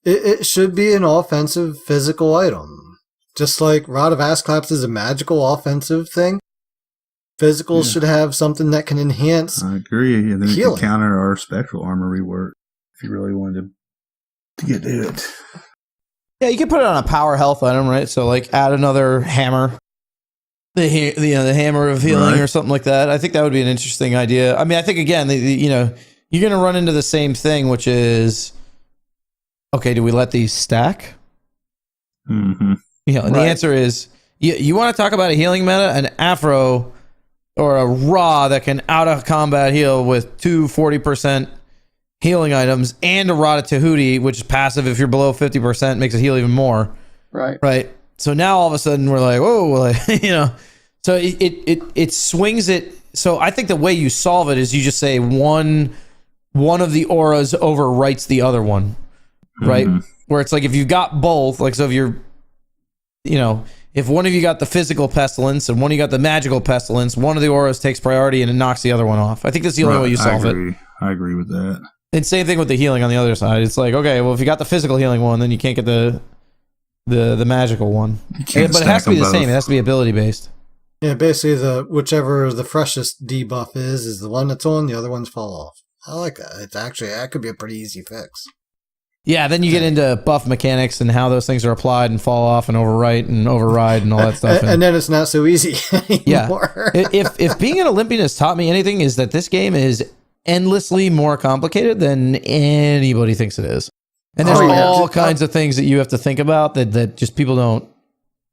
It should be an offensive physical item. Just like Rod of Asclepius is a magical offensive thing, physicals should have something that can enhance. I agree. And then it Healing. could counter our spectral armor rework if you really wanted to get to it. Yeah, you could put it on a power health item, right? So like add another hammer, the hammer of healing Right. or something like that. I think that would be an interesting idea. I mean, I think again, you're going to run into the same thing, which is, okay, do we let these stack? Mm-hmm. And the answer is, you want to talk about a healing meta, an Afro or a Ra that can out of combat heal with 2 40% healing items and a Rada Tahuti, which is passive if you're below 50%, makes it heal even more. Right. So now all of a sudden we're like, whoa, so it swings it. So I think the way you solve it is you just say one of the auras overwrites the other one, right? Mhm. Where it's like if you've got both, like so if you're, if one of you got the physical pestilence and one of you got the magical pestilence, one of the auras takes priority and it knocks the other one off. I think that's the only way you solve it. I agree with that. And same thing with the healing on the other side. It's like, okay, well, if you got the physical healing one, then you can't get the magical one. can't But it has to be stack the them same. It both. has to be ability based. Yeah, basically whichever the freshest debuff is the one that's on. The other ones fall off. I like that. It's actually that could be a pretty easy fix. Yeah, then you get into buff mechanics and how those things are applied and fall off and overwrite and override and all that stuff. And then it's not so easy anymore. Yeah. If being an Olympian has taught me anything, is that this game is endlessly more complicated than anybody thinks it is. And there's Oh, yeah. all kinds of things that you have to think about that just people don't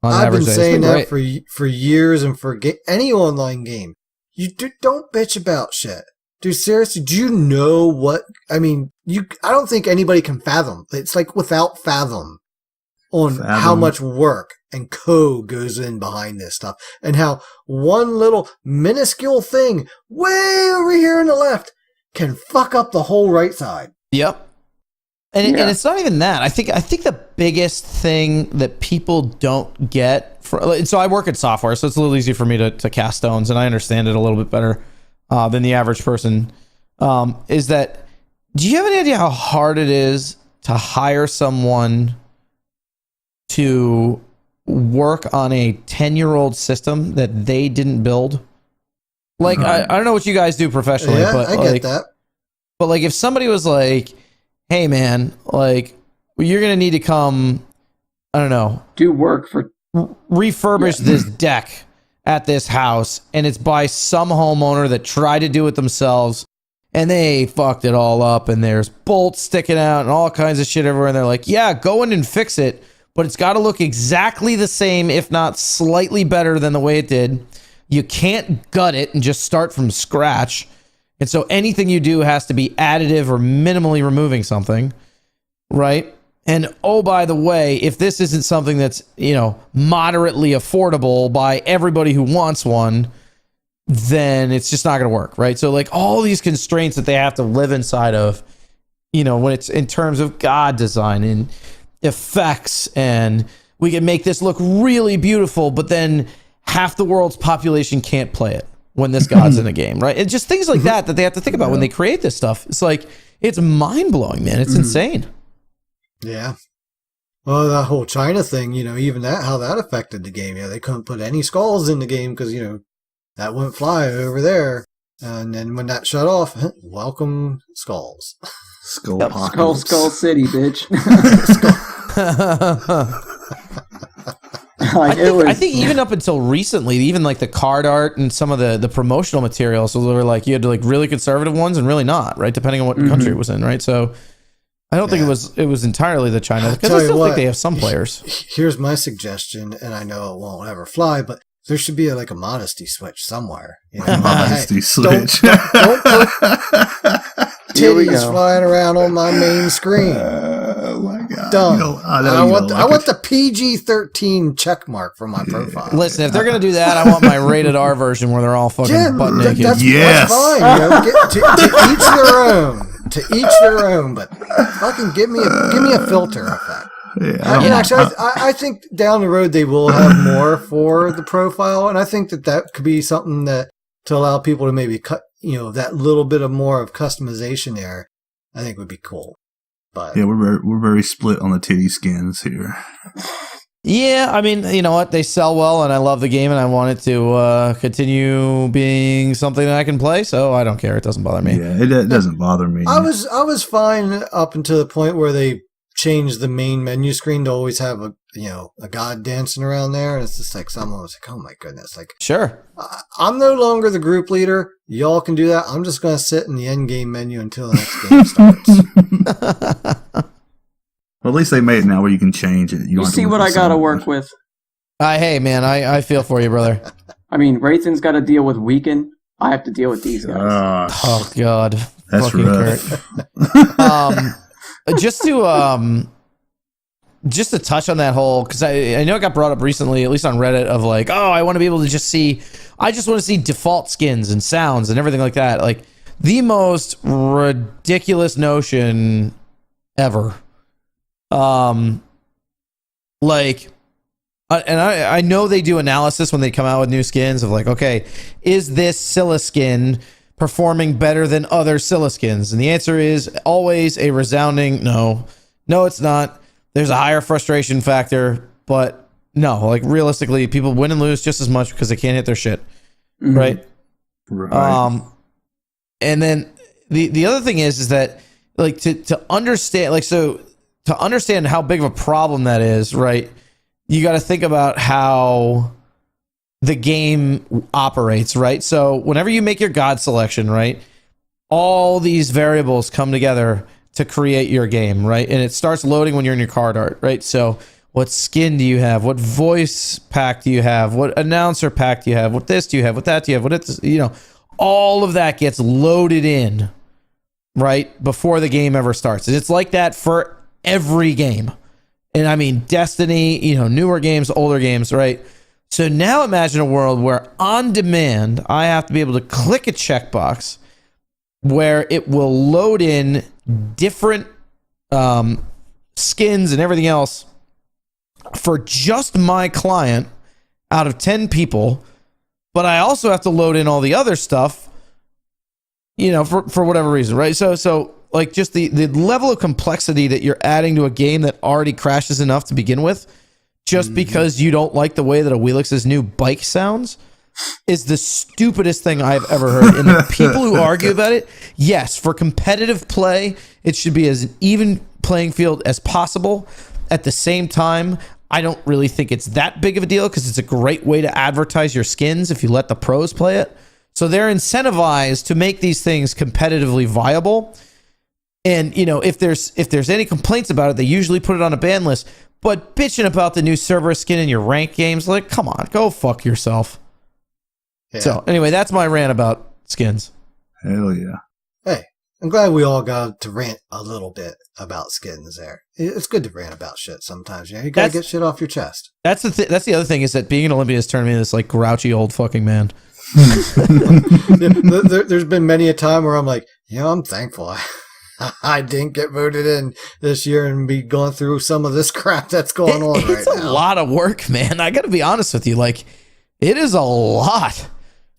on I've average been day. saying It's that great. for years and for any online game. Don't bitch about shit. Dude, seriously, do you know what? I mean, I don't think anybody can fathom. It's like without fathom on how much work and code goes in behind this stuff and how one little minuscule thing way over here on the left can fuck up the whole right side. Yep. And it's not even that. I think the biggest thing that people don't get so I work in software, so it's a little easier for me to cast stones, and I understand it a little bit better than the average person. Is that, do you have any idea how hard it is to hire someone to work on a 10-year-old system that they didn't build? Like, I don't know what you guys do professionally, Yeah, but I get that. But like, if somebody was like, "Hey, man, like, you're gonna need to come, I don't know, Do work for refurbish this deck at this house," and it's by some homeowner that tried to do it themselves, and they fucked it all up, and there's bolts sticking out and all kinds of shit everywhere, and they're like, "Yeah, go in and fix it, but it's got to look exactly the same, if not slightly better than the way it did. You can't gut it and just start from scratch." And so anything you do has to be additive or minimally removing something, right? And oh, by the way, if this isn't something that's, moderately affordable by everybody who wants one, then it's just not going to work, right? So like all these constraints that they have to live inside of, when it's in terms of God design and effects, and we can make this look really beautiful, but then half the world's population can't play it when this god's in the game, right? And just things like that they have to think about when they create this stuff. It's like, it's mind-blowing, man. It's insane. Yeah. Well, that whole China thing, even how that affected the game. Yeah, they couldn't put any skulls in the game because, that wouldn't fly over there. And then when that shut off, welcome skulls. Skull City, bitch. I think even up until recently, even like the card art and some of the promotional materials, so they were like, you had like really conservative ones and really not, right? Depending on what country it was in, right? So I don't think it was entirely the China, because I still think they have some players. Here's my suggestion, and I know it won't ever fly, but there should be like a modesty switch somewhere. You know? Modesty Hey, switch. Don't put Here we titties go. flying around on my main screen. Oh my god! Done. You know, I you want don't I like want it. the PG-13 check mark for my profile. Listen, if they're gonna do that, I want my rated R version where they're all fucking Yeah, butt that- naked. that's, Yes. that's fine. You know, to each their own. To each their own. But fucking give me a filter effect. Yeah, And actually, I think down the road they will have more for the profile, and I think that could be something that to allow people to maybe cut, that little bit of more of customization there. I think would be cool. But yeah, we're very split on the titty skins here. Yeah, I mean, you know what? They sell well, and I love the game, and I want it to continue being something that I can play. So I don't care; it doesn't bother me. Yeah, it doesn't bother me. I was fine up until the point where they changed the main menu screen to always have a god dancing around there, and it's just like someone was like, oh my goodness, like Sure. I'm no longer the group leader. Y'all can do that. I'm just going to sit in the end game menu until the next game starts. Well, at least they made it now where you can change it. You don't have to see look what for I gotta someone. work with. Hey, man, I feel for you, brother. I mean, Wraithyn's got to deal with Weekend. I have to deal with these guys. Gosh, Oh God, that's fucking rough. Kurt. Just to touch on that whole, because I know it got brought up recently, at least on Reddit, of like, oh, I want to be able to I just want to see default skins and sounds and everything like that. Like the most ridiculous notion ever. And I know they do analysis when they come out with new skins of like, okay, is this Scylla skin performing better than other Scylla skins? And the answer is always a resounding no. No, it's not. There's a higher frustration factor, but no, like realistically, people win and lose just as much because they can't hit their shit, Mhm. right? Right. And then the other thing is that like to understand, like, so to understand how big of a problem that is, right? You got to think about how the game operates, right? So whenever you make your god selection, right, all these variables come together to create your game, right? And it starts loading when you're in your card art, right? So what skin do you have? What voice pack do you have? What announcer pack do you have? What this do you have? What that do you have? What it's, all of that gets loaded in, right, before the game ever starts. And it's like that for every game. And I mean, Destiny, newer games, older games, right? So now imagine a world where on demand, I have to be able to click a checkbox where it will load in different skins and everything else for just my client out of 10 people. But I also have to load in all the other stuff, for whatever reason, right? So like just the level of complexity that you're adding to a game that already crashes enough to begin with, just because you don't like the way that a Wheelix's new bike sounds, is the stupidest thing I've ever heard. And the people who argue about it, yes, for competitive play, it should be as an even playing field as possible. At the same time, I don't really think it's that big of a deal because it's a great way to advertise your skins if you let the pros play it. So they're incentivized to make these things competitively viable. And, if there's any complaints about it, they usually put it on a ban list. But bitching about the new Cerberus skin in your ranked games, like, come on, go fuck yourself. Yeah. So anyway, that's my rant about skins. Hell yeah. Hey, I'm glad we all got to rant a little bit about skins there. It's good to rant about shit sometimes. You gotta get shit off your chest. That's the other thing is that being an Olympia has turned me into this like grouchy old fucking man. There's been many a time where I'm like, I'm thankful I didn't get voted in this year and be going through some of this crap that's going on right now. It's a lot of work, man. I got to be honest with you. Like, it is a lot.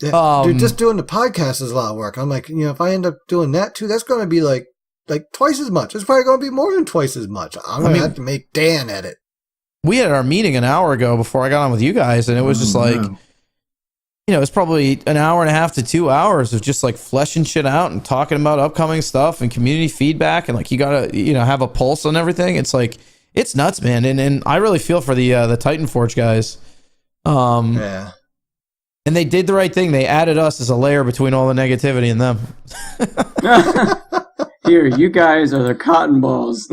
Yeah, dude, just doing the podcast is a lot of work. I'm like, if I end up doing that too, that's going to be like twice as much. It's probably going to be more than twice as much. I'm going to have to make Dan edit. We had our meeting an hour ago before I got on with you guys, and it was just like, it's probably an hour and a half to 2 hours of just like fleshing shit out and talking about upcoming stuff and community feedback. And like, you got to, have a pulse on everything. It's like, it's nuts, man. And I really feel for the Titan Forge guys. Yeah. And they did the right thing. They added us as a layer between all the negativity and them. Here, you guys are the cotton balls.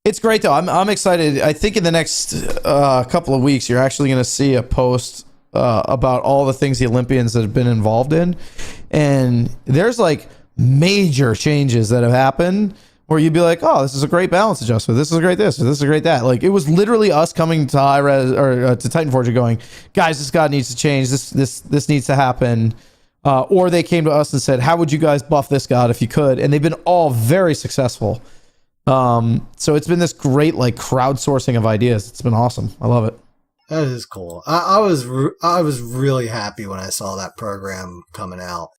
It's great though. I'm excited. I think in the next couple of weeks, you're actually going to see a post about all the things the Olympians have been involved in, and there's like major changes that have happened where you'd be like, oh, this is a great balance adjustment. This is a great this, or this is a great that. Like, it was literally us coming to high res or to Titan Forge and going, guys, this god needs to change. This needs to happen. Or they came to us and said, how would you guys buff this god if you could? And they've been all very successful. So it's been this great like crowdsourcing of ideas. It's been awesome. I love it. That is cool. I was really happy when I saw that program coming out,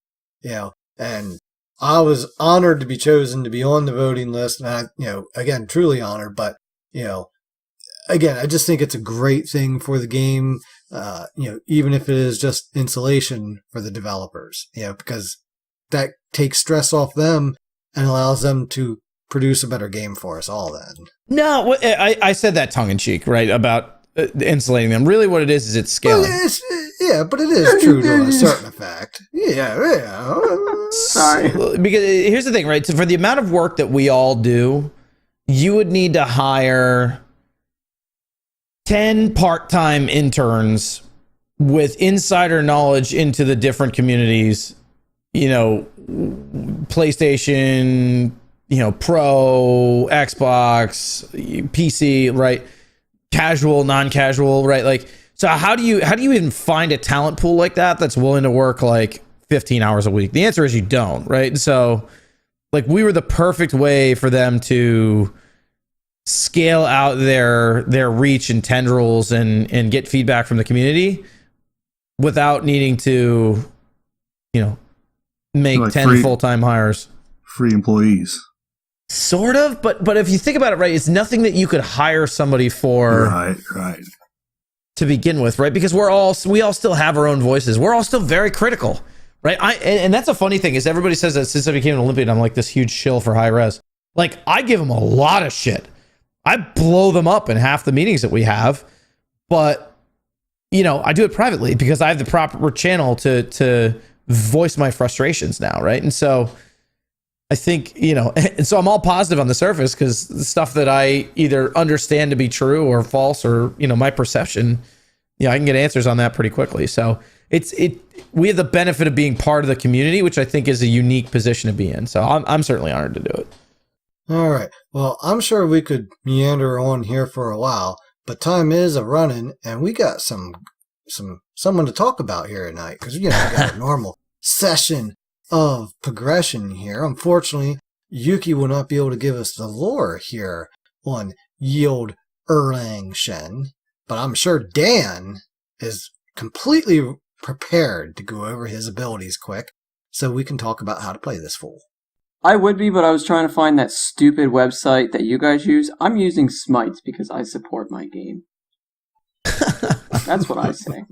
and I was honored to be chosen to be on the voting list. And again, truly honored, but, again, I just think it's a great thing for the game. Even if it is just insulation for the developers, because that takes stress off them and allows them to produce a better game for us all then. No, I said that tongue in cheek, right? About insulating them. Really what it is it's scaling. But it is true to a certain effect. Yeah. Sorry. Because here's the thing, right? So for the amount of work that we all do, you would need to hire 10 part-time interns with insider knowledge into the different communities, PlayStation, Pro, Xbox, PC, right? Casual, non-casual, right? Like, so how do you even find a talent pool like that that's willing to work like 15 hours a week? The answer is you don't, right? And so, like, we were the perfect way for them to scale out their reach and tendrils and get feedback from the community without needing to, make like 10 full-time hires. Free employees. Sort of, but if you think about it, right, it's nothing that you could hire somebody for. Right. To begin with, right? Because we all still have our own voices. We're all still very critical, right? And that's a funny thing is everybody says that since I became an Olympian, I'm like this huge shill for high res. Like, I give them a lot of shit. I blow them up in half the meetings that we have, but I do it privately because I have the proper channel to voice my frustrations now, right? And so I think, and so I'm all positive on the surface because the stuff that I either understand to be true or false or, my perception, I can get answers on that pretty quickly. So we have the benefit of being part of the community, which I think is a unique position to be in. So I'm certainly honored to do it. All right. Well, I'm sure we could meander on here for a while, but time is a-running, and we got someone to talk about here tonight because, we got a normal session of progression here. Unfortunately, Yuki will not be able to give us the lore here on Yield Erlang Shen, but I'm sure Dan is completely prepared to go over his abilities quick so we can talk about how to play this fool. I would be, but I was trying to find that stupid website that you guys use. I'm using Smites because I support my game. That's what I say.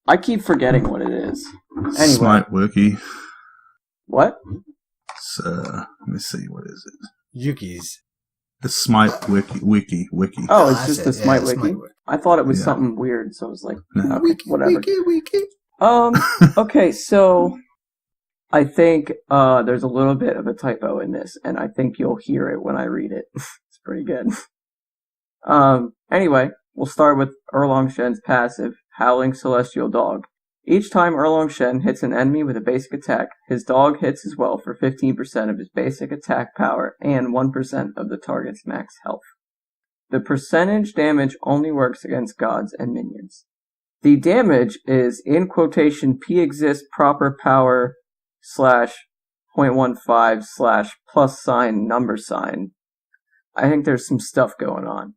I keep forgetting what it is. Anyway. Smite Wiki. What? Let me see. What is it? Yuki's. The Smite Wiki. Oh, it's just the Smite Wiki? I thought it was something weird, so I was like, no. Okay, whatever. Wiki. Okay, so I think there's a little bit of a typo in this, and I think you'll hear it when I read it. It's pretty good. Anyway, we'll start with Erlang Shen's passive, Howling Celestial Dog. Each time Erlang Shen hits an enemy with a basic attack, his dog hits as well for 15% of his basic attack power and 1% of the target's max health. The percentage damage only works against gods and minions. The damage is in quotation P exists proper power / 0.15 / plus sign number sign. I think there's some stuff going on.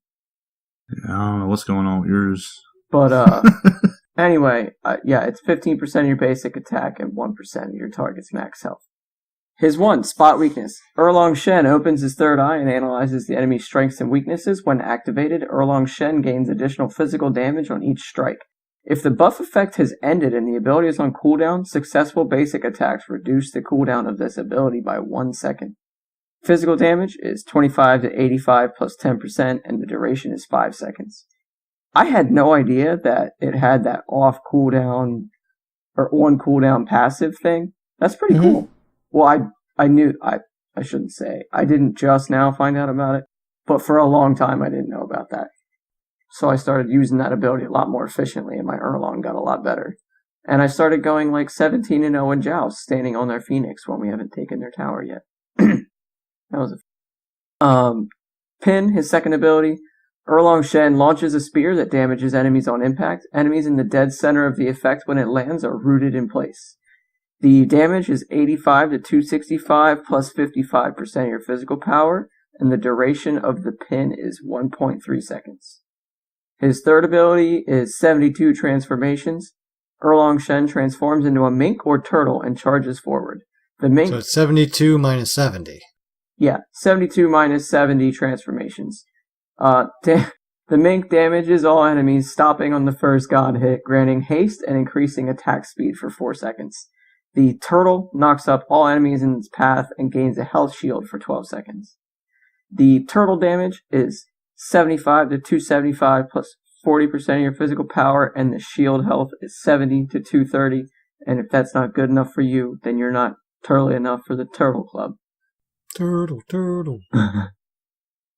I don't know what's going on with yours. But, anyway, it's 15% of your basic attack and 1% of your target's max health. His 1, Spot Weakness. Erlang Shen opens his third eye and analyzes the enemy's strengths and weaknesses. When activated, Erlang Shen gains additional physical damage on each strike. If the buff effect has ended and the ability is on cooldown, successful basic attacks reduce the cooldown of this ability by 1 second. Physical damage is 25 to 85 plus 10%, and the duration is 5 seconds. I had no idea that it had that off cooldown or on cooldown passive thing. That's pretty cool. Well, I knew, I shouldn't say, I didn't just now find out about it, but for a long time I didn't know about that. So I started using that ability a lot more efficiently, and my Erlang got a lot better. And I started going like 17-0 in Joust, standing on their Phoenix when we haven't taken their tower yet. That was Pin, his second ability. Erlang Shen launches a spear that damages enemies on impact. Enemies in the dead center of the effect when it lands are rooted in place. The damage is 85 to 265 plus 55% of your physical power, and the duration of the pin is 1.3 seconds. His third ability is 72 transformations. Erlang Shen transforms into a mink or turtle and charges forward. The mink. So it's 72 minus 70. Yeah, 72 minus 70 transformations. The mink damages all enemies, stopping on the first god hit, granting haste and increasing attack speed for 4 seconds. The turtle knocks up all enemies in its path and gains a health shield for 12 seconds. The turtle damage is 75 to 275 plus 40% of your physical power, and the shield health is 70 to 230. And if that's not good enough for you, then you're not turtly enough for the Turtle Club. Turtle.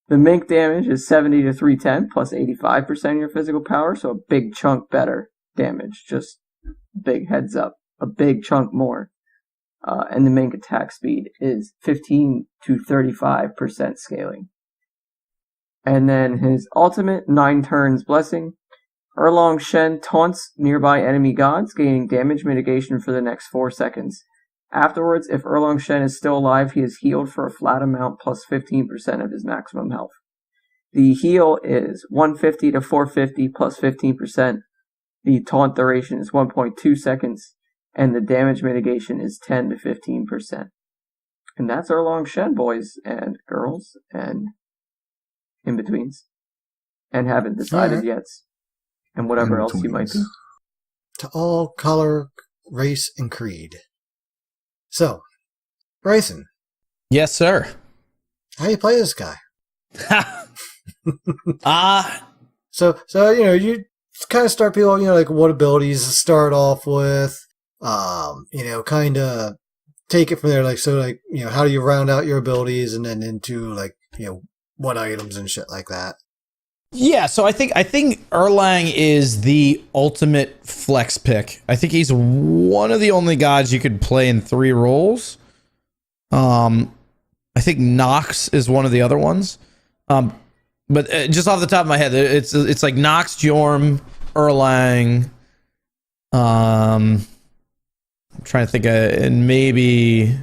The mink damage is 70 to 310 plus 85% of your physical power, so a big chunk better damage. Just big heads up, a big chunk more. And the mink attack speed is 15 to 35% scaling. And then his ultimate, 9 turns blessing. Erlang Shen taunts nearby enemy gods, gaining damage mitigation for the next 4 seconds. Afterwards, if Erlang Shen is still alive, he is healed for a flat amount plus 15% of his maximum health. The heal is 150 to 450 plus 15%. The taunt duration is 1.2 seconds, and the damage mitigation is 10 to 15%. And that's Erlang Shen, boys and girls, and in-betweens. And haven't decided yet. And whatever else you might be. To all color, race, and creed. So, Wraithyn. Yes, sir. How you play this guy? So you kind of start people, like what abilities to start off with, kind of take it from there. How do you round out your abilities and then into what items and shit like that. Yeah, so I think Erlang is the ultimate flex pick. I think he's one of the only gods you could play in 3 roles. I think Nox is one of the other ones. But just off the top of my head, it's like Nox, Jorm, Erlang. I'm trying to think of, and maybe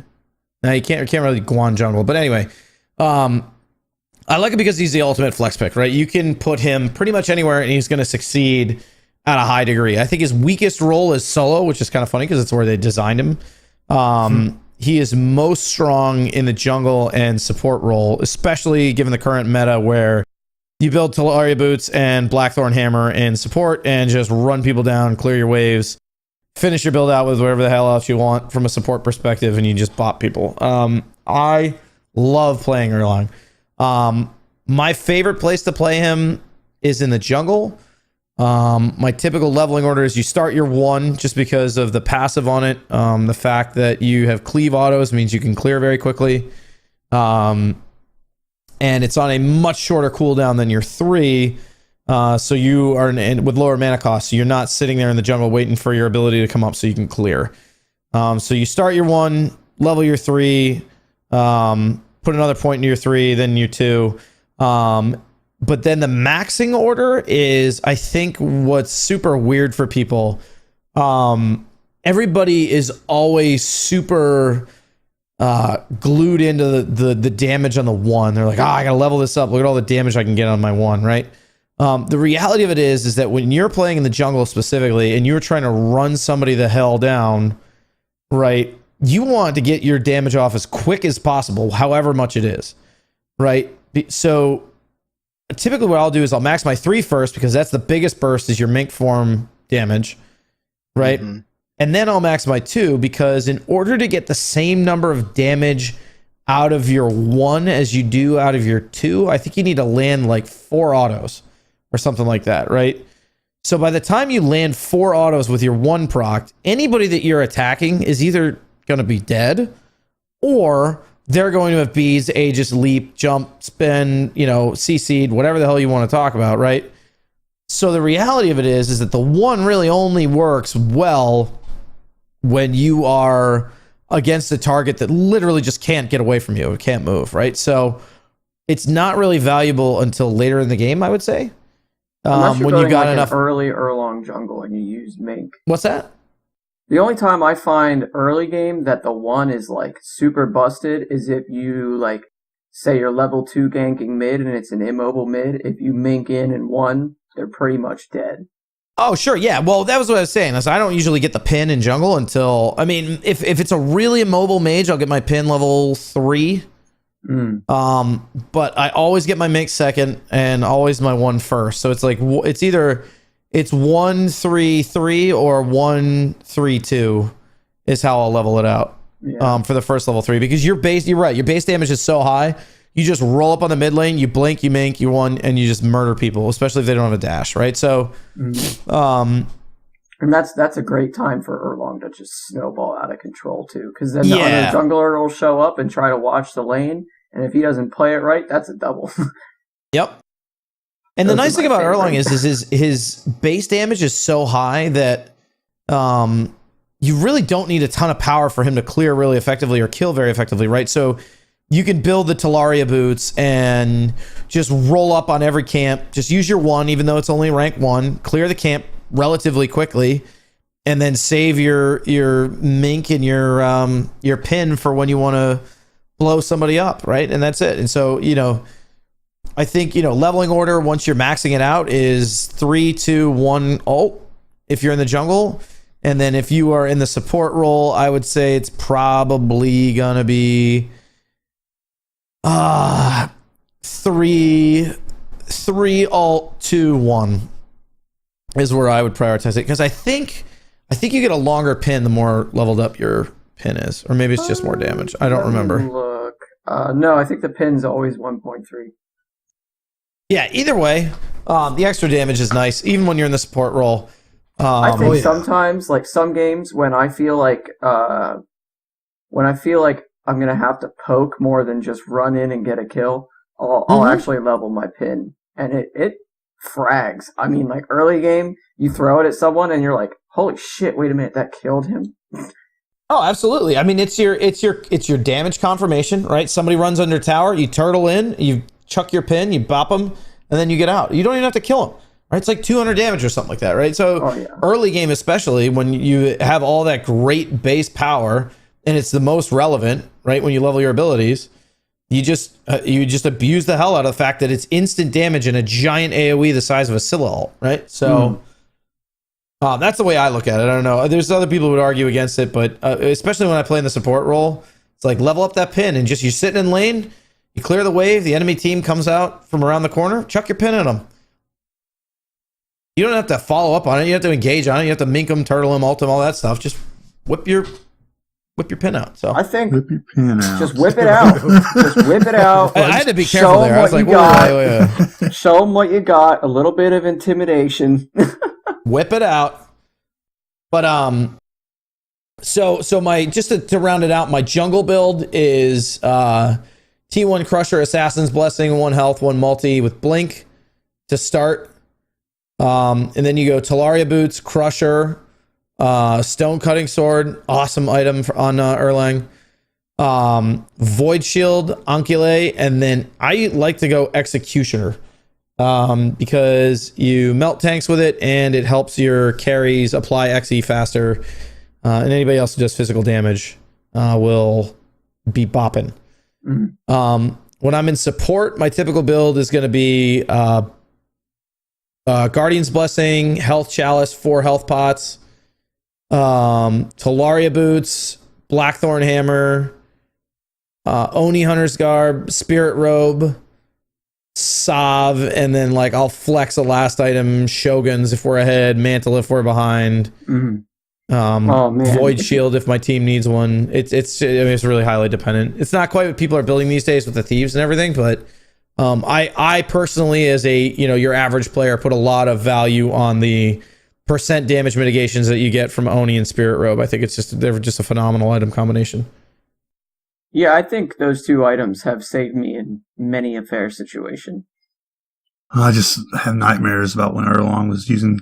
no, you can't really Guan Jungle. But anyway, I like it because he's the ultimate flex pick, right? You can put him pretty much anywhere and he's going to succeed at a high degree. I think his weakest role is solo, which is kind of funny because it's where they designed him. He is most strong in the jungle and support role, especially given the current meta where you build Talaria Boots and Blackthorn Hammer in support and just run people down, clear your waves, finish your build out with whatever the hell else you want from a support perspective, and you just bop people. I love playing Erlang. My favorite place to play him is in the jungle. My typical leveling order is you start your 1 just because of the passive on it. The fact that you have cleave autos means you can clear very quickly. And it's on a much shorter cooldown than your 3. So you are with lower mana cost. So you're not sitting there in the jungle waiting for your ability to come up so you can clear. So you start your 1, level your 3, put another point into your 3, then your 2. But then the maxing order is, I think, what's super weird for people. Everybody is always super glued into the damage on the 1. They're like, I gotta level this up. Look at all the damage I can get on my 1, right? The reality of it is that when you're playing in the jungle specifically, and you're trying to run somebody the hell down, right? You want to get your damage off as quick as possible, however much it is, right? So typically what I'll do is I'll max my 3 first because that's the biggest burst is your mink form damage, right? Mm-hmm. And then I'll max my 2 because in order to get the same number of damage out of your 1 as you do out of your 2, I think you need to land like 4 autos or something like that, right? So by the time you land 4 autos with your 1 proc, anybody that you're attacking is either going to be dead or they're going to have bees, Aegis, leap, jump, spin, CC'd, whatever the hell you want to talk about, right? So the reality of it is that the one really only works well when you are against a target that literally just can't get away from you. It can't move, right? So it's not really valuable until later in the game, I would say. Unless you're when you got like enough an early Erlang jungle and you use Mink. What's that? The only time I find early game that the one is like super busted is if you like say you're level 2 ganking mid and it's an immobile mid. If you Mink in and one, they're pretty much dead. Oh, sure. Yeah. Well, that was what I was saying. I don't usually get the pin in jungle until, I mean, if it's a really immobile mage, I'll get my pin level 3. But I always get my Mink second and always my 1 first. So it's like, it's either 1-3-3 or 1-3-2 is how I'll level it out. Yeah. For the first level 3, because you're right. Your base damage is so high. You just roll up on the mid lane, you blink, you Mink, you one, and you just murder people, especially if they don't have a dash, right? So, and that's a great time for Erlang to just snowball out of control too, because then the other jungler will show up and try to watch the lane, and if he doesn't play it right, that's a double. Yep. And the nice thing about Erlang is his base damage is so high that you really don't need a ton of power for him to clear really effectively or kill very effectively, right? So you can build the Talaria boots and just roll up on every camp. Just use your 1, even though it's only rank 1. Clear the camp relatively quickly, and then save your Mink and your pin for when you want to blow somebody up, right? And that's it. And so, I think, leveling order once you're maxing it out is 3, 2, 1 ult if you're in the jungle. And then if you are in the support role, I would say it's probably gonna be 3 ult 2 1 is where I would prioritize it, because I think you get a longer pin the more leveled up your pin is, or maybe it's just more damage. I don't remember. Look, no, I think the pin's always 1.3. Yeah, either way, the extra damage is nice, even when you're in the support role. I think sometimes, like some games, when I feel like I'm gonna have to poke more than just run in and get a kill, I'll actually level my pin, and it frags. I mean, like early game, you throw it at someone and you're like, holy shit! Wait a minute, that killed him. Oh, absolutely. I mean, it's your damage confirmation, right? Somebody runs under tower, you turtle in, you chuck your pin, you bop them, and then you get out. You don't even have to kill them. Right, it's like 200 damage or something like that, right? So early game, especially when you have all that great base power, and it's the most relevant, right? When you level your abilities, you just abuse the hell out of the fact that it's instant damage and a giant AOE the size of a Scylla ult, right? So that's the way I look at it. I don't know. There's other people who would argue against it, but especially when I play in the support role, it's like level up that pin and just you're sitting in lane, you clear the wave, the enemy team comes out from around the corner, chuck your pin at them. You don't have to follow up on it. You have to engage on it. You have to Mink them, turtle them, ult them, all that stuff. Just whip your pin out. So I think Whip your pin out. just whip it out. Just whip it out. I had to be careful there. I was like, wait. Show them what you got. A little bit of intimidation. Whip it out. But so my just to round it out, my jungle build is T1 Crusher, Assassin's Blessing, 1 health, 1 multi with Blink to start. And then you go Talaria Boots, Crusher, Stone Cutting Sword, awesome item on Erlang, Void Shield, Ankyle, and then I like to go Executioner because you melt tanks with it and it helps your carries apply XE faster, and anybody else who does physical damage will be bopping. When I'm in support, my typical build is going to be Guardian's Blessing, Health Chalice, 4 health pots, Talaria Boots, Blackthorn Hammer, Oni Hunter's Garb, Spirit Robe, Salve, and then like I'll flex a last item, Shoguns if we're ahead, Mantle if we're behind, Void Shield if my team needs one. It's really highly dependent. It's not quite what people are building these days with the thieves and everything, but I personally, as a your average player, put a lot of value on the percent damage mitigations that you get from Oni and Spirit Robe. I think they're just a phenomenal item combination. Yeah, I think those 2 items have saved me in many a fair situation. I just have nightmares about when Erlang was using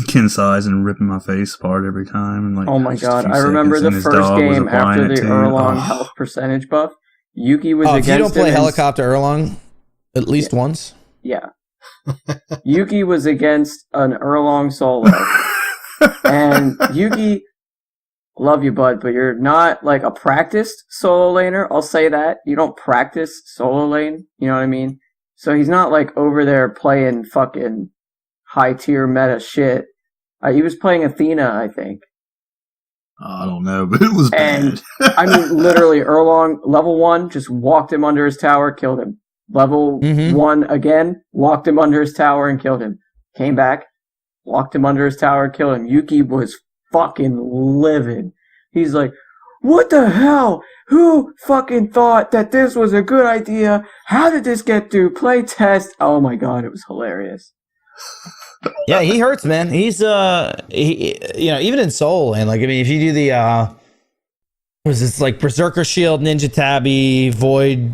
kin size and ripping my face apart every time. And like, Oh my just a god! few I remember seconds, the and his first dog was game applying after it the too. Erlang Oh. health percentage buff. Yuki was If against you don't play him. helicopter Erlang at least once. Yeah. Yuki was against an Erlang solo. And Yuki, love you, bud, but you're not like a practiced solo laner. I'll say that. You don't practice solo lane. You know what I mean? So he's not like over there playing fucking high tier meta shit. He was playing Athena, I think. I don't know, but it was And bad. I mean, literally, Erlang, level 1, just walked him under his tower, killed him. Level 1 again, walked him under his tower and killed him. Came back, walked him under his tower, killed him. Yuki was fucking livid. He's like, what the hell? Who fucking thought that this was a good idea? How did this get through play test? Oh my god, it was hilarious. Yeah, he hurts, man. He's even in Soul Lane, like, I mean, if you do the what is this, like Berserker Shield, Ninja Tabby, Void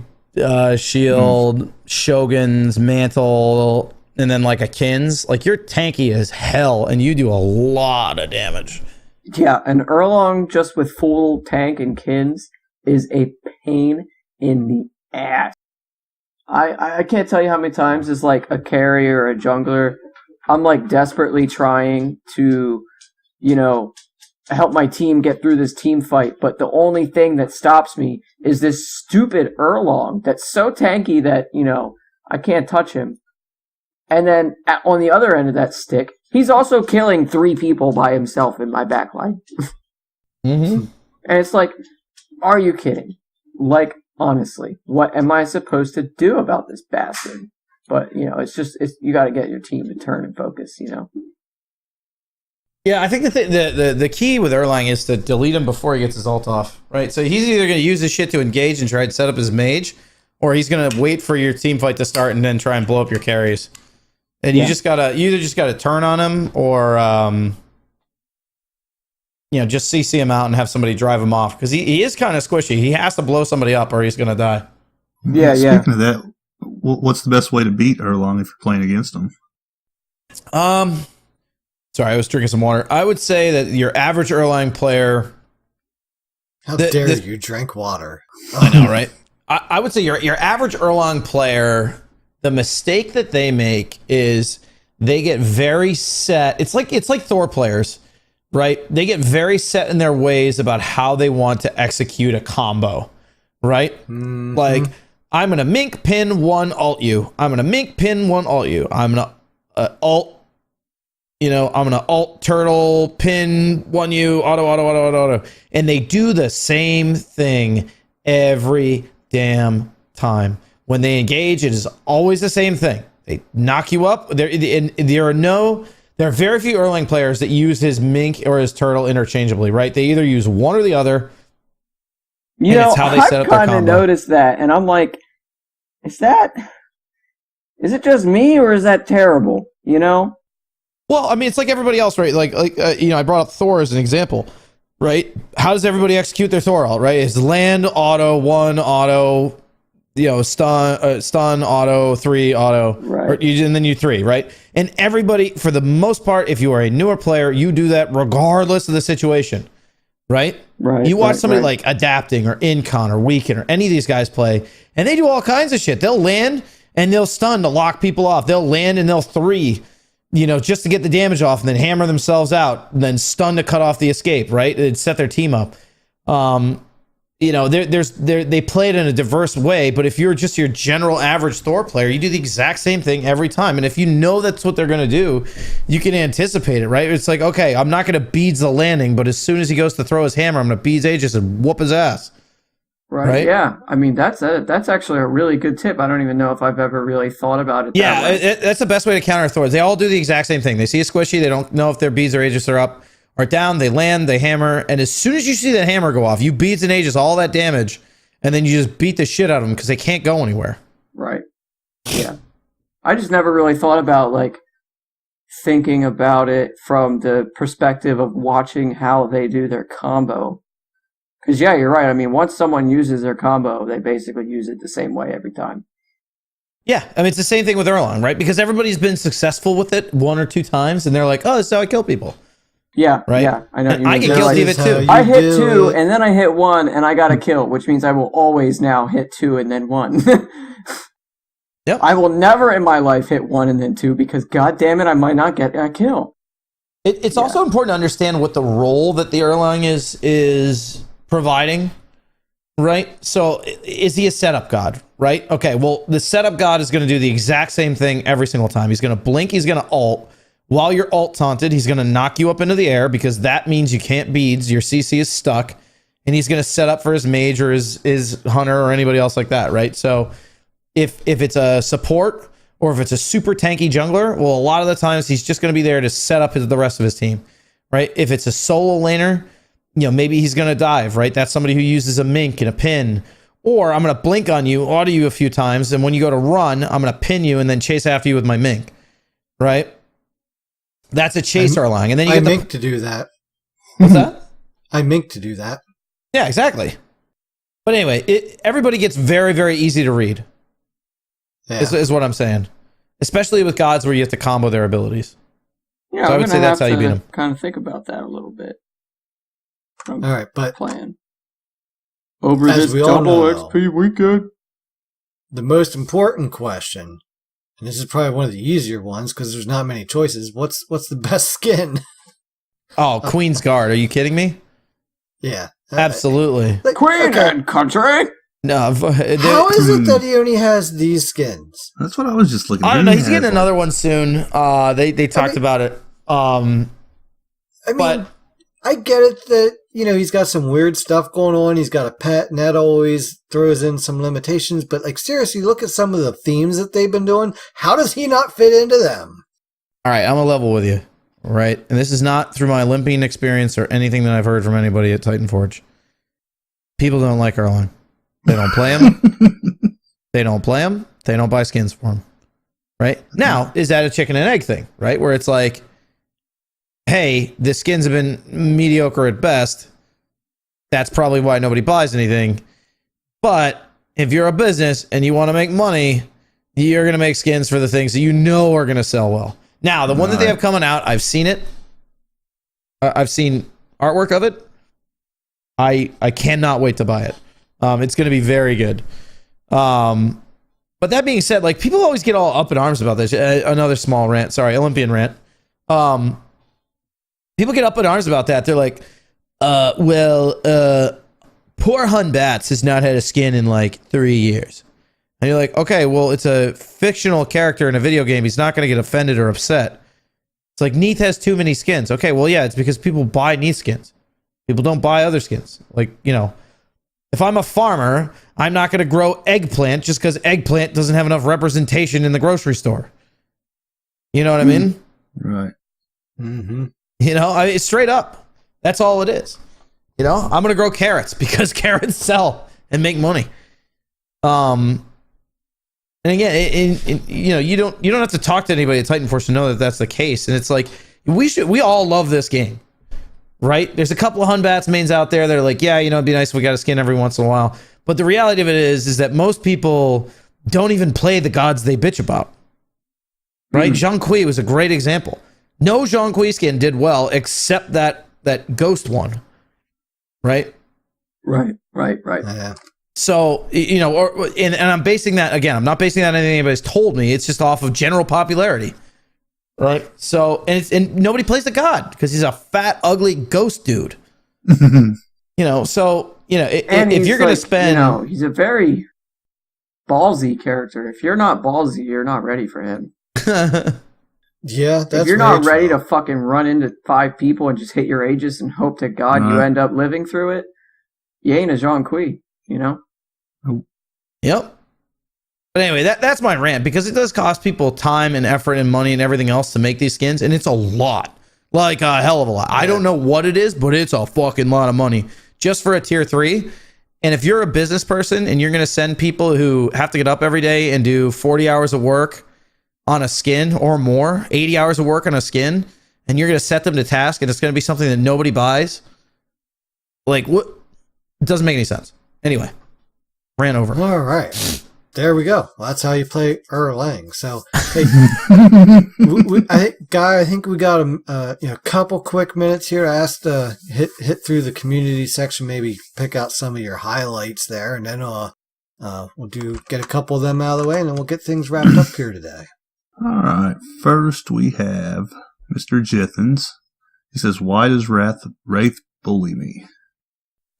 Shield, Shogun's Mantle, and then like a Kins, like, you're tanky as hell and you do a lot of damage. Yeah, and Erlang just with full tank and kins is a pain in the ass. I can't tell you how many times as like a carrier or a jungler, I'm like desperately trying to, you know, help my team get through this team fight, but the only thing that stops me is this stupid Erlang that's so tanky that, you know, I can't touch him. And then on the other end of that stick, he's also killing 3 people by himself in my backline. And it's like, are you kidding? Like, honestly, what am I supposed to do about this bastard? But, you know, it's you got to get your team to turn and focus, you know? Yeah, I think the key with Erlang is to delete him before he gets his ult off, right? So he's either going to use this shit to engage and try to set up his mage, or he's going to wait for your team fight to start and then try and blow up your carries. And you either just gotta turn on him, or just CC him out and have somebody drive him off, because he is kind of squishy. He has to blow somebody up or he's gonna die. Yeah. Speaking of that, what's the best way to beat Erlang if you're playing against him? Sorry, I was drinking some water. I would say that your average Erlang player. How dare you drink water? I know, right? I would say your average Erlang player. The mistake that they make is they get very set. It's like Thor players, right? They get very set in their ways about how they want to execute a combo, right? Like, I'm going to mink pin 1 alt you. I'm going to mink pin 1 alt you. I'm going to alt, I'm going to alt turtle pin 1 you, auto. And they do the same thing every damn time. When they engage, it is always the same thing. They knock you up. There are very few Erlang players that use his mink or his turtle interchangeably, right? They either use one or the other. It's how they set up their combo. I've kind of noticed that, and I'm like, is it just me, or is that terrible? You know? Well, I mean, it's like everybody else, right? I brought up Thor as an example, right? How does everybody execute their Thor ult, right? It's land, auto, 1, auto, stun, auto, 3, auto, right? And then you 3, right? And everybody, for the most part, if you are a newer player, you do that regardless of the situation, right? Right. You watch somebody like Adapting or Incon or Weaken or any of these guys play, and they do all kinds of shit. They'll land and they'll stun to lock people off. They'll land and they'll 3, just to get the damage off, and then hammer themselves out, and then stun to cut off the escape, right? It'd set their team up. They play it in a diverse way, but if you're just your general average Thor player, you do the exact same thing every time. And if you know that's what they're going to do, you can anticipate it, right? It's like, okay, I'm not going to beads the landing, but as soon as he goes to throw his hammer, I'm going to beads Aegis and whoop his ass. Right? Yeah. I mean, that's actually a really good tip. I don't even know if I've ever really thought about it. That's the best way to counter Thors. They all do the exact same thing. They see a squishy, they don't know if their beads or Aegis are up or down, they land, they hammer, and as soon as you see that hammer go off, you beads and Aegis all that damage, and then you just beat the shit out of them because they can't go anywhere. Right. Yeah. I just never really thought about, like, thinking about it from the perspective of watching how they do their combo. Because, yeah, you're right. I mean, once someone uses their combo, they basically use it the same way every time. Yeah, I mean, it's the same thing with Erlang, right? Because everybody's been successful with it 1 or 2 times, and they're like, "Oh, this is how I kill people." Yeah, right. Yeah, I know. I get guilty of it too. I hit 2, and then I hit 1, and I got a kill, which means I will always now hit 2 and then 1. Yep. I will never in my life hit 1 and then 2 because, god damn it, I might not get a kill. It's also important to understand what the role that the Erlang is providing. Right? So is he a setup god? Right? Okay, well, the setup god is going to do the exact same thing every single time. He's going to blink, he's going to ult. While you're ult taunted, he's going to knock you up into the air because that means you can't beads, your CC is stuck, and he's going to set up for his mage or his hunter or anybody else like that, right? So if it's a support or if it's a super tanky jungler, well, a lot of the times he's just going to be there to set up the rest of his team, right? If it's a solo laner, maybe he's going to dive, right? That's somebody who uses a mink and a pin. Or I'm going to blink on you, auto you a few times, and when you go to run, I'm going to pin you and then chase after you with my mink, right? That's a chase Erlang. And then you I mink to do that. What's that? I mink to do that. Yeah, exactly. But anyway, everybody gets very, very easy to read. Yeah. Is what I'm saying. Especially with gods where you have to combo their abilities. Yeah, so I would say that's how you beat them. Kind of think about that a little bit. All right, but plan over as this we all double know, XP weekend. The most important question, and this is probably one of the easier ones because there's not many choices. What's the best skin? Oh, Queen's Guard. Are you kidding me? Yeah, absolutely. Queen and country. No, how is it that he only has these skins? That's what I was just looking at. I don't know. He's getting another one soon. They talked about it. But I get it that, he's got some weird stuff going on. He's got a pet, and that always throws in some limitations. But, seriously, look at some of the themes that they've been doing. How does he not fit into them? All right, I'm a level with you, right? And this is not through my Olympian experience or anything that I've heard from anybody at Titan Forge. People don't like Erlang. They don't play him. They don't play him. They don't buy skins for him. Right? Now, is that a chicken and egg thing, right? Where it's like, hey, the skins have been mediocre at best. That's probably why nobody buys anything. But if you're a business and you want to make money, you're going to make skins for the things that you know are going to sell well. Now, the one that they have coming out, I've seen it. I've seen artwork of it. I cannot wait to buy it. It's going to be very good. But that being said, people always get all up in arms about this. Another small rant. Sorry, Olympian rant. People get up in arms about that. They're like, poor Hun Bats has not had a skin in 3 years. And you're like, okay, well, it's a fictional character in a video game. He's not going to get offended or upset. It's like Neath has too many skins. Okay, well, yeah, it's because people buy Neath skins. People don't buy other skins. If I'm a farmer, I'm not going to grow eggplant just because eggplant doesn't have enough representation in the grocery store. You know what I mean? Right. Mm-hmm. It's straight up. That's all it is. I'm going to grow carrots because carrots sell and make money. And again, you don't have to talk to anybody at Titan Force to know that that's the case. And it's like, we all love this game. Right? There's a couple of Hun Bats mains out there that are like, yeah, it'd be nice if we got a skin every once in a while. But the reality of it is that most people don't even play the gods they bitch about. Right? Zhang Kui was a great example. No Zhang Kui skin did well except that ghost one. Right? Right. Yeah. So, and I'm basing that, again, I'm not basing that on anything anybody's told me. It's just off of general popularity. Right. So, and nobody plays the god because he's a fat, ugly ghost dude. If you're going to spend, he's a very ballsy character. If you're not ballsy, you're not ready for him. Yeah, that's if you're not ready to fucking run into 5 people and just hit your Aegis and hope to God you end up living through it, you ain't a Zhang Kui, Yep. But anyway, that's my rant because it does cost people time and effort and money and everything else to make these skins, and it's a lot. A hell of a lot. Yeah. I don't know what it is, but it's a fucking lot of money just for a tier 3. And if you're a business person and you're going to send people who have to get up every day and do 40 hours of work on a skin or more, 80 hours of work on a skin, and you're going to set them to task and it's going to be something that nobody buys, what? It doesn't make any sense. Anyway, ran over. All right. There we go. Well, that's how you play Erlang. So, hey, I think we got a couple quick minutes here. I asked hit through the community section, maybe pick out some of your highlights there, and then we'll get a couple of them out of the way, and then we'll get things wrapped up here today. All right. First, we have Mr. Jithens. He says, "Why does Wraith bully me?"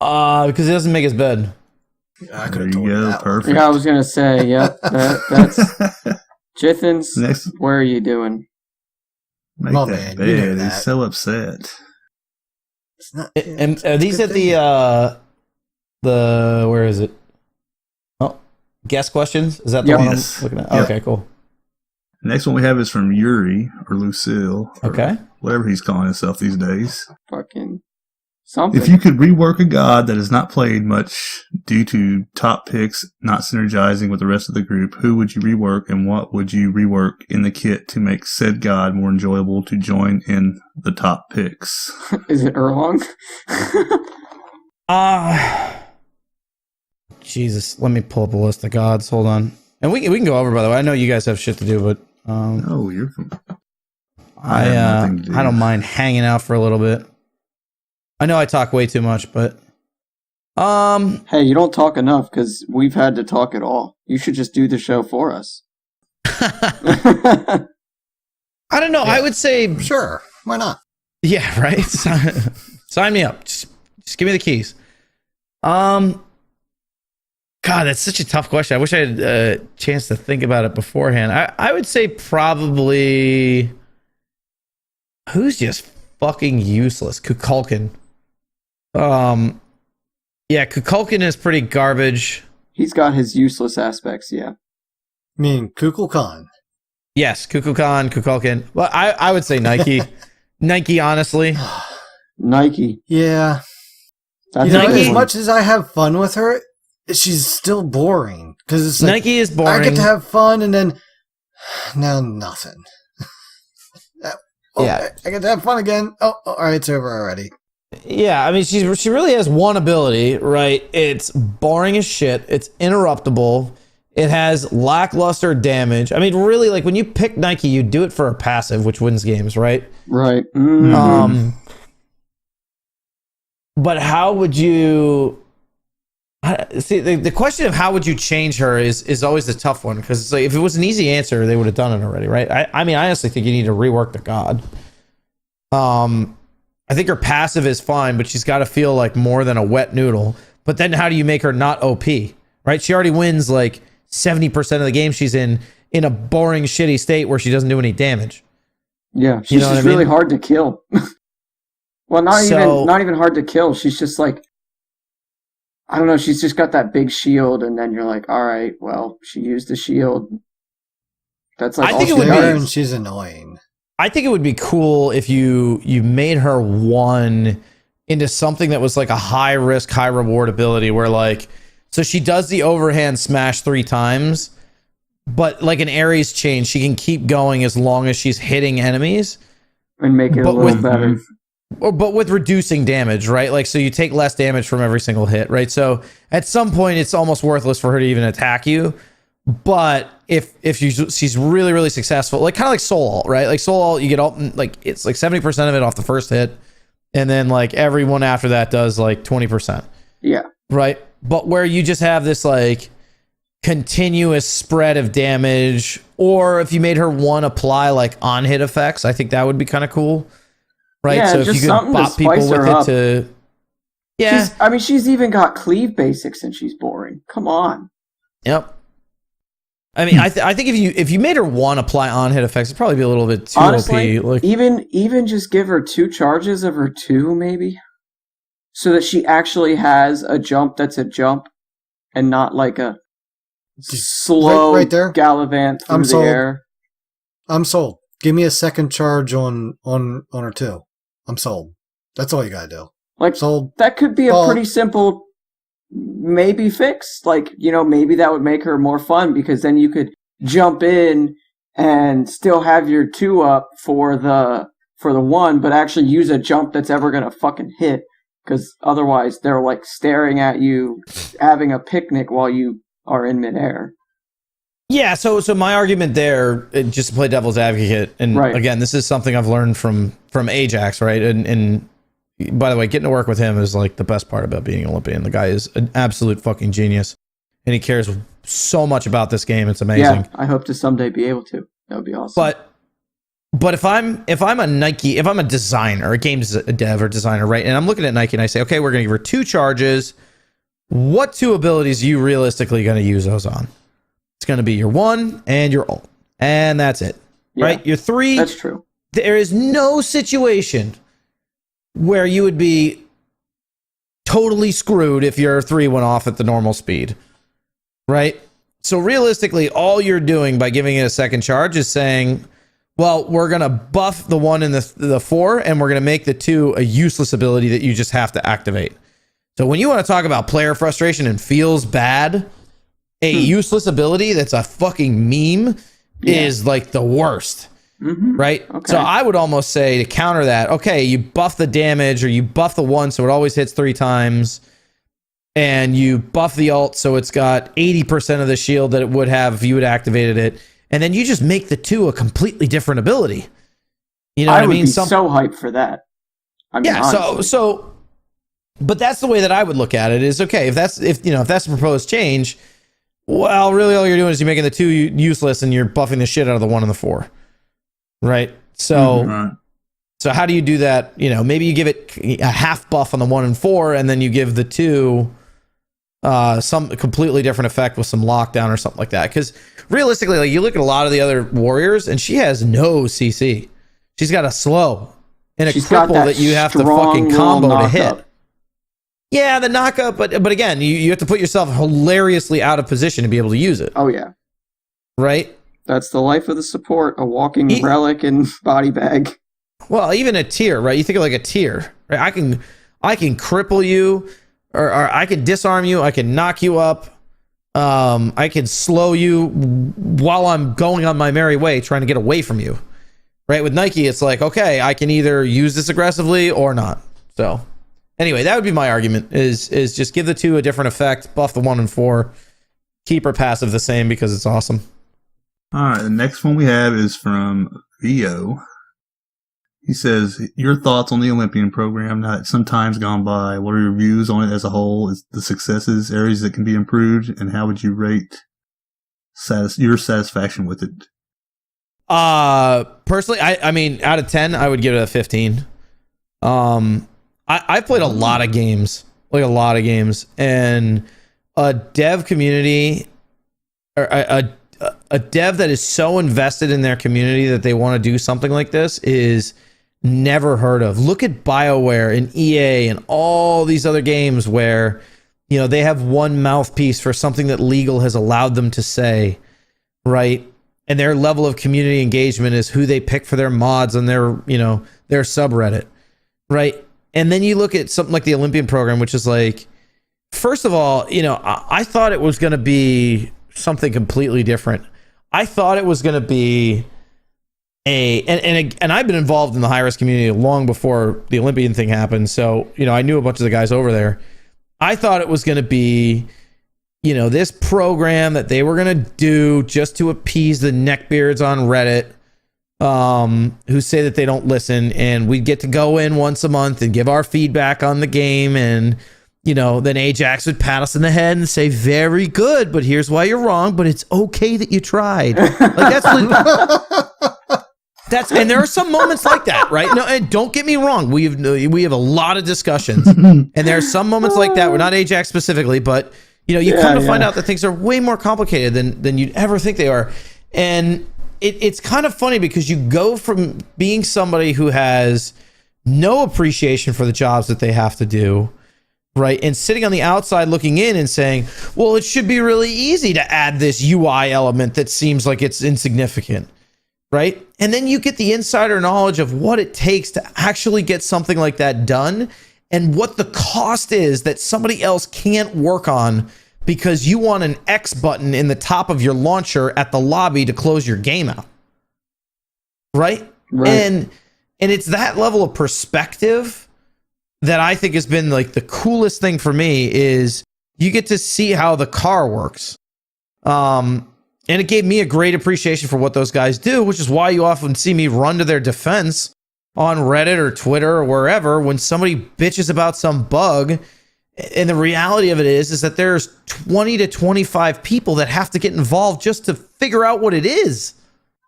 Because he doesn't make his bed. I could have told you that. Perfect. Yeah, I was gonna say, yep. That's Jithens. Next, what are you doing? make Oh, that man, you know bed. that. He's so upset. It's not, And are these at the where is it? Oh, guess questions? Is that the Yep. one Yes. I'm looking at? Yep. Okay, cool. Next one we have is from Yuri or Lucille. Or Okay. whatever he's calling himself these days. Fucking something. If you could rework a god that is not played much due to top picks not synergizing with the rest of the group, who would you rework and what would you rework in the kit to make said god more enjoyable to join in the top picks? Is it Erlang? Jesus, let me pull up a list of gods. Hold on. And we can go over, by the way. I know you guys have shit to do, but Oh, you're from... I have nothing to do. I don't mind hanging out for a little bit. I know I talk way too much, but Hey, you don't talk enough because we've had to talk it all. You should just do the show for us. I don't know. I would say sure. Why not? yeah, right. Sign me up. Just give me the keys. God, that's such a tough question. I wish I had a chance to think about it beforehand. I would say probably who's just fucking useless. Kukulkan. Yeah, Kukulkan is pretty garbage. He's got his useless aspects, yeah. I mean, Kukulkan. Yes, Kukulkan. Well, I would say Nike. Nike, honestly. Nike. Yeah. That's You know, Nike- as much as I have fun with her, she's still boring. Because it's like, Nike is boring. I get to have fun and then now nothing. Yeah. I get to have fun again. Oh, all right, it's over already. Yeah, I mean, she really has one ability, right? It's boring as shit. It's interruptible. It has lackluster damage. I mean, really, like when you pick Nike, you do it for a passive, which wins games, right? right. Mhm. But how would you see the question of how would you change her is always the tough one, because it's like if it was an easy answer, they would have done it already, right? I mean, I honestly think you need to rework the god. I think her passive is fine, but she's got to feel like more than a wet noodle. But then how do you make her not OP, right? She already wins like 70% of the game she's in a boring, shitty state where she doesn't do any damage. Yeah, she's You know what just I mean? really hard to kill. Well, not even hard to kill. She's just like, I don't know. She's just got that big shield, and then you're like, all right, well, she used the shield. That's like I all think it she would be- does. And she's annoying. I think it would be cool if you made her one into something that was like a high risk, high reward ability where like, so she does the overhand smash 3 times, but like an Ares chain, she can keep going as long as she's hitting enemies. and make it a But little with- better. But with reducing damage, right? Like, so you take less damage from every single hit, right? So at some point, it's almost worthless for her to even attack you. But if she's really, really successful, like kind of like Soul Alt, right? Like Soul Alt, you get all like it's like 70% of it off the first hit, and then like everyone after that does like 20%, Yeah. right? But where you just have this like continuous spread of damage, or if you made her one apply like on hit effects, I think that would be kind of cool. Right, Yeah, so if just you could something to bop people spice with her it up. to, yeah, She's even got cleave basics, and she's boring. Come on. yep. I mean, I think if you made her one apply on hit effects, it'd probably be a little bit too Honestly, OP. Like, even just give her 2 charges of her 2, maybe, so that she actually has a jump that's a jump, and not like a slow right there. gallivant through I'm the sold. air. I'm sold. Give me a second charge on her too. I'm sold. That's all you gotta do. Like Sold. that could be a Well- pretty simple maybe fix. Like, you know, maybe that would make her more fun, because then you could jump in and still have your 2 up for the 1, but actually use a jump that's ever gonna fucking hit, because otherwise they're like staring at you having a picnic while you are in midair. Yeah, so my argument there, just to play devil's advocate, and again, this is something I've learned from Ajax, right? And by the way, getting to work with him is like the best part about being an Olympian. The guy is an absolute fucking genius, and he cares so much about this game. It's amazing. Yeah, I hope to someday be able to. That would be awesome. But if I'm a designer, a games dev or designer, right? And I'm looking at Nike and I say, okay, we're going to give her 2 charges. What 2 abilities are you realistically going to use those on? It's going to be your 1 and your ult, and that's it, right? Your 3. That's true. There is no situation where you would be totally screwed if your 3 went off at the normal speed, right? So realistically, all you're doing by giving it a second charge is saying, well, we're going to buff the 1 and the 4, and we're going to make the 2 a useless ability that you just have to activate. So when you want to talk about player frustration and feels bad, a useless ability that's a fucking meme is like the worst, right? Okay. So I would almost say to counter that, okay, you buff the damage or you buff the 1 so it always hits 3 times, and you buff the ult so it's got 80% of the shield that it would have if you had activated it, and then you just make the 2 a completely different ability. You know what I mean? I would be so hyped for that. I mean, honestly. But that's the way that I would look at it is, okay, if that's the proposed change, well, really all you're doing is you're making the 2 useless and you're buffing the shit out of the 1 and the 4. Right? So so how do you do that? You know, maybe you give it a half buff on the 1 and 4 and then you give the 2 some completely different effect with some lockdown or something like that. Because realistically, like, you look at a lot of the other warriors and she has no CC. She's got a slow and a cripple that you have to fucking combo to hit. Yeah, the knockup, but again, you have to put yourself hilariously out of position to be able to use it. Oh yeah, right. That's the life of the support: a walking relic and body bag. Well, even a tier, right? You think of like a tier, right? I can cripple you, or I can disarm you. I can knock you up. I can slow you while I'm going on my merry way, trying to get away from you. Right? With Nike, it's like, okay, I can either use this aggressively or not. So. Anyway, that would be my argument, is just give the 2 a different effect, buff the 1 and 4, keep her passive the same because it's awesome. All right, the next one we have is from Vio. He says, your thoughts on the Olympian program, not some time's gone by. What are your views on it as a whole? Is the successes, areas that can be improved, and how would you rate your satisfaction with it? Personally, I mean, out of 10, I would give it a 15. I've played a lot of games, and a dev community, or a dev that is so invested in their community that they want to do something like this is never heard of. Look at BioWare and EA and all these other games where, you know, they have one mouthpiece for something that legal has allowed them to say, right? And their level of community engagement is who they pick for their mods on their, you know, their subreddit, right? And then you look at something like the Olympian program, which is like, first of all, you know, I thought it was going to be something completely different. I thought it was going to be and I've been involved in the high risk community long before the Olympian thing happened. So, you know, I knew a bunch of the guys over there. I thought it was going to be, you know, this program that they were going to do just to appease the neckbeards on Reddit, who say that they don't listen, and we'd get to go in once a month and give our feedback on the game, and, you know, then Ajax would pat us in the head and say, very good, but here's why you're wrong, but it's okay that you tried. Like, that's and there are some moments like that, right? No, and don't get me wrong, we have a lot of discussions, and there are some moments like that. We're not Ajax specifically, but, you know, you come to find out that things are way more complicated than you'd ever think they are. And it's kind of funny because you go from being somebody who has no appreciation for the jobs that they have to do, right, and sitting on the outside looking in and saying, well, it should be really easy to add this UI element that seems like it's insignificant, right? And then you get the insider knowledge of what it takes to actually get something like that done, and what the cost is that somebody else can't work on because you want an X button in the top of your launcher at the lobby to close your game out. Right? And it's that level of perspective that I think has been like the coolest thing for me, is you get to see how the car works. And it gave me a great appreciation for what those guys do, which is why you often see me run to their defense on Reddit or Twitter or wherever when somebody bitches about some bug. And the reality of it is that there's 20 to 25 people that have to get involved just to figure out what it is.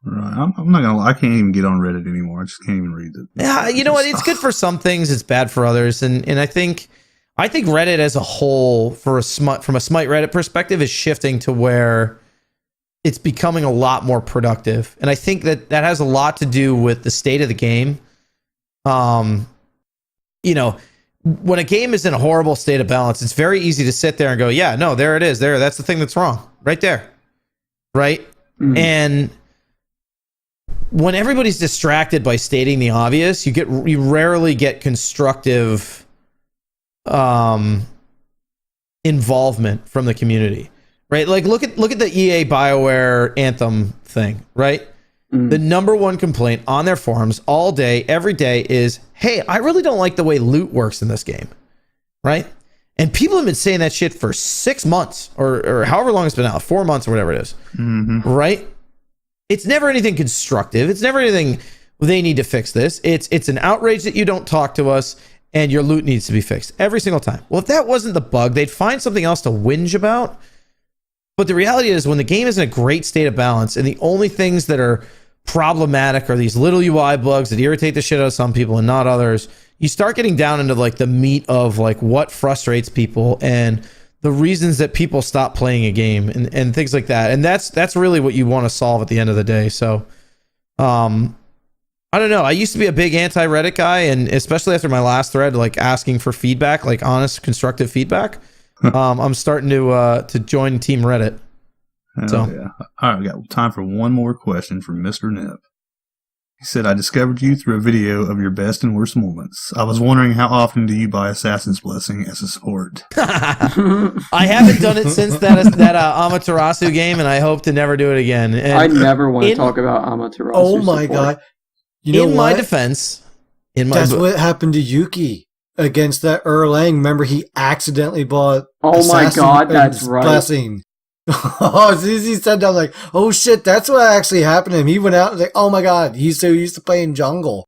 Right. I'm not gonna lie, I can't even get on Reddit anymore. I just can't even read it. Yeah, you know what? It's good for some things. It's bad for others. And I think Reddit as a whole, from a Smite Reddit perspective, is shifting to where it's becoming a lot more productive. And I think that has a lot to do with the state of the game. You know, when a game is in a horrible state of balance, it's very easy to sit there and go, yeah, no, there it is. That's the thing that's wrong right there. Right. Mm-hmm. And when everybody's distracted by stating the obvious, you rarely get constructive involvement from the community, right? Like look at the EA BioWare Anthem thing, right? Mm. The number one complaint on their forums all day, every day is, hey, I really don't like the way loot works in this game, right? And people have been saying that shit for 6 months or however long it's been out, 4 months or whatever it is, right? It's never anything constructive. It's never anything they need to fix this. It's an outrage that you don't talk to us and your loot needs to be fixed every single time. Well, if that wasn't the bug, they'd find something else to whinge about. But the reality is when the game is in a great state of balance and the only things that are problematic are these little UI bugs that irritate the shit out of some people and not others, you start getting down into like the meat of like what frustrates people and the reasons that people stop playing a game and things like that. And that's really what you want to solve at the end of the day. So, I don't know. I used to be a big anti-Reddit guy, and especially after my last thread, like asking for feedback, like honest, constructive feedback. I'm starting to join Team Reddit. So yeah. All right, we got time for one more question from Mr. Nip. He said, I discovered you through a video of your best and worst moments. I was wondering how often do you buy Assassin's Blessing as a support? I haven't done it since that Amaterasu game, and I hope to never do it again. And I never want to talk about Amaterasu. Oh my support. God. You know in my defense, that's what happened to Yuki against that Erlang. Remember, he accidentally bought Oh my God, that's right. Blessing. As soon as he said that, I'm like, oh shit, that's what actually happened to him. He went out and was like, oh my God, he's so used to playing jungle.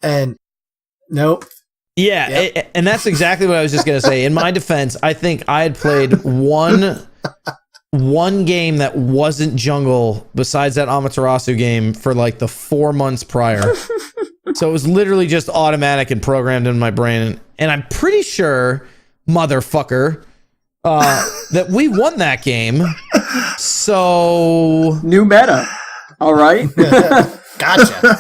And nope. Yeah, Yep. And that's exactly what I was just going to say. In my defense, I think I had played one game that wasn't jungle besides that Amaterasu game for like the 4 months prior. So it was literally just automatic and programmed in my brain. And I'm pretty sure, motherfucker, that we won that game. So new meta. All right. Gotcha.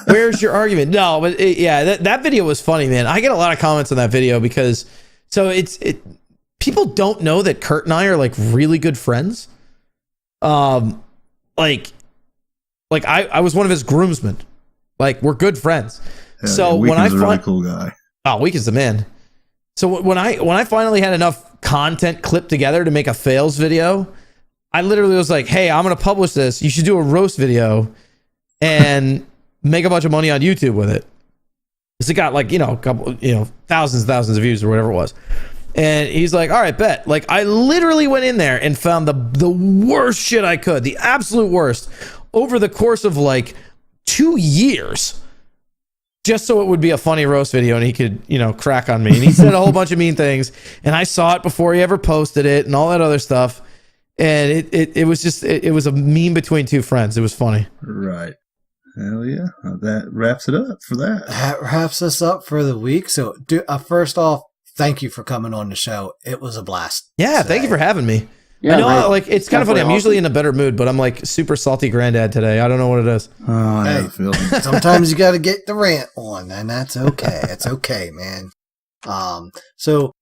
Where's your argument? No, but that video was funny, man. I get a lot of comments on that video because people don't know that Kurt and I are like really good friends. Like I was one of his groomsmen. Like we're good friends. Yeah, so when I a really cool guy. Oh, Week is the man. So when I finally had enough content clipped together to make a fails video, I literally was like, hey, I'm going to publish this. You should do a roast video and make a bunch of money on YouTube with it. Because it got like, a couple, thousands and thousands of views or whatever it was. And he's like, all right, bet. Like I literally went in there and found the worst shit I could, the absolute worst, over the course of like 2 years. Just so it would be a funny roast video and he could, crack on me. And he said a whole bunch of mean things. And I saw it before he ever posted it and all that other stuff. And it was just, it was a meme between two friends. It was funny. Right. Hell yeah. That wraps it up for that. That wraps us up for the week. So first off, thank you for coming on the show. It was a blast. Yeah. Thank you for having me. Yeah, I know, right. it's kind of funny. I'm usually in a better mood, but I'm like super salty granddad today. I don't know what it is. Oh, I know the feeling. Sometimes you got to get the rant on, and that's okay. It's okay, man. So,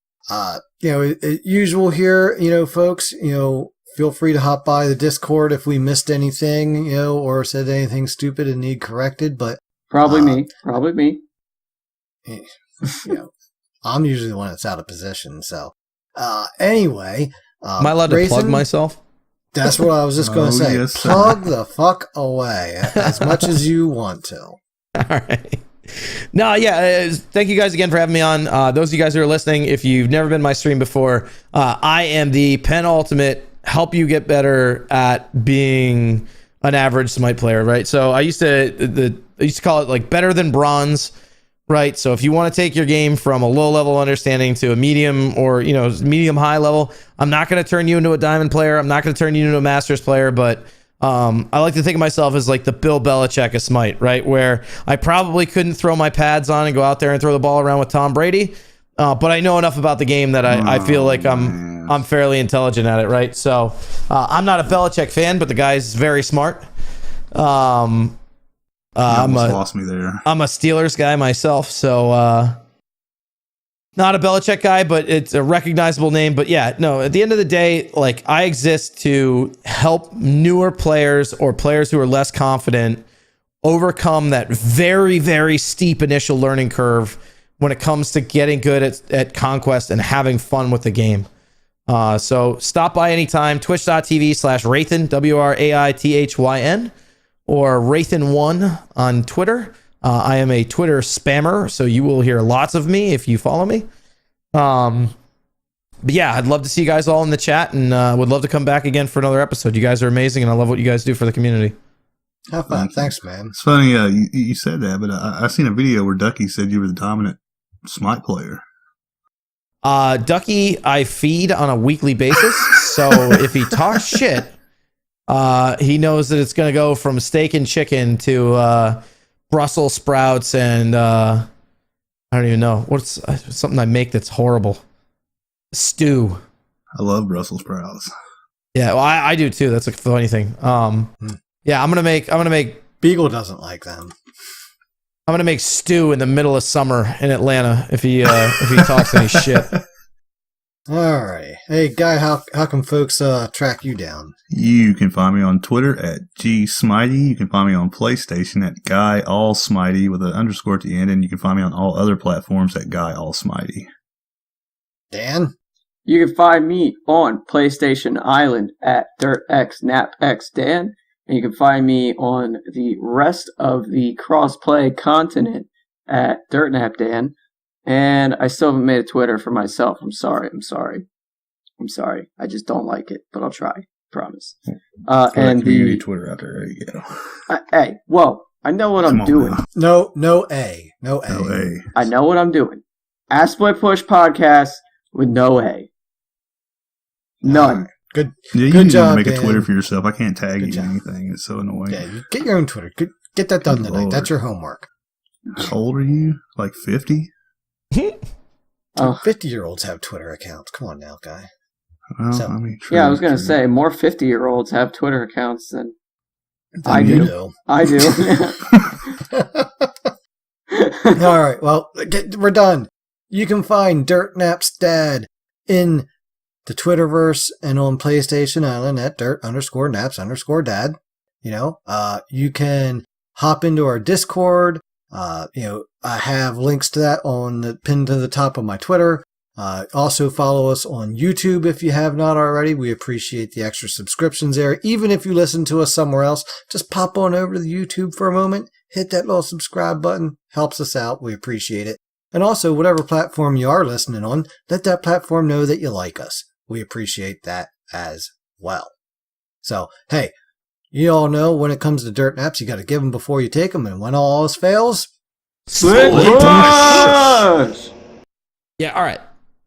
usual here, folks, feel free to hop by the Discord if we missed anything, or said anything stupid and need corrected, but Probably me. I'm usually the one that's out of position. So, anyway. Am I allowed to plug myself? That's what I was just going to say. Yes, plug the fuck away as much as you want to. All right. No, yeah. Thank you guys again for having me on. Those of you guys who are listening, if you've never been to my stream before, I am the penultimate help you get better at being an average Smite player, right? So I used to call it like better than bronze, right? So if you want to take your game from a low level understanding to a medium or, medium high level, I'm not going to turn you into a diamond player. I'm not going to turn you into a masters player, but I like to think of myself as like the Bill Belichick of Smite, right? Where I probably couldn't throw my pads on and go out there and throw the ball around with Tom Brady. But I know enough about the game that I feel like I'm fairly intelligent at it, right? So I'm not a Belichick fan, but the guy's very smart. I'm lost me there. I'm a Steelers guy myself, so not a Belichick guy, but it's a recognizable name. But yeah, no, at the end of the day, like I exist to help newer players or players who are less confident overcome that very, very steep initial learning curve when it comes to getting good at Conquest and having fun with the game. So stop by anytime, twitch.tv/Wraithyn, WRAITHYN, or Wraithyn1 on Twitter. I am a Twitter spammer, so you will hear lots of me if you follow me. But yeah, I'd love to see you guys all in the chat, and would love to come back again for another episode. You guys are amazing, and I love what you guys do for the community. Have fun. Thanks, man. It's funny you said that, but I seen a video where Ducky said you were the dominant Smite player. Ducky, I feed on a weekly basis, so if he talks shit, he knows that it's going to go from steak and chicken to Brussels sprouts and I don't even know what's something I make that's horrible. Stew. I love Brussels sprouts. Yeah, well, I do too. That's a funny thing. Yeah, I'm gonna make. Beagle doesn't like them. I'm gonna make stew in the middle of summer in Atlanta if he talks any shit. All right, hey Guy, how can folks track you down? You can find me on Twitter at @GSmitey. You can find me on PlayStation at GuyAllSmitey with an underscore at the end, and you can find me on all other platforms at GuyAllSmitey. Dan? You can find me on PlayStation Island at DirtXNapXDan, and you can find me on the rest of the crossplay continent at DirtNapDan. And I still haven't made a Twitter for myself. I'm sorry. I just don't like it, but I'll try. Promise. And the Twitter out there. There you go. Hey, whoa! I know what I'm doing. No A. I know what I'm doing. Split Push podcast with no A. None. Right. Good. Yeah, you good need job, to make Dan. a Twitter for yourself. I can't tag Good you job. in anything. It's so annoying. Yeah, you get your own Twitter. Get that done Good tonight. Lord. That's your homework. How old are you? Like 50? 50-year-olds have Twitter accounts. Come on now, Guy. Well, So- I mean, Yeah, I was true. gonna say more 50-year-olds have Twitter accounts than Then I you do. I do. All right. Well, we're done. You can find Dirt Nap's dad in the Twitterverse and on PlayStation Island at dirt_naps_dad. You can hop into our Discord. I have links to that on the pinned to the top of my Twitter. Also follow us on YouTube if you have not already. We appreciate the extra subscriptions there. Even if you listen to us somewhere else, just pop on over to the YouTube for a moment. Hit that little subscribe button. Helps us out. We appreciate it. And also, whatever platform you are listening on, let that platform know that you like us. We appreciate that as well. So, hey, you all know when it comes to Dirt Naps, you got to give them before you take them. And when all else fails, Split Push! Yeah, all right.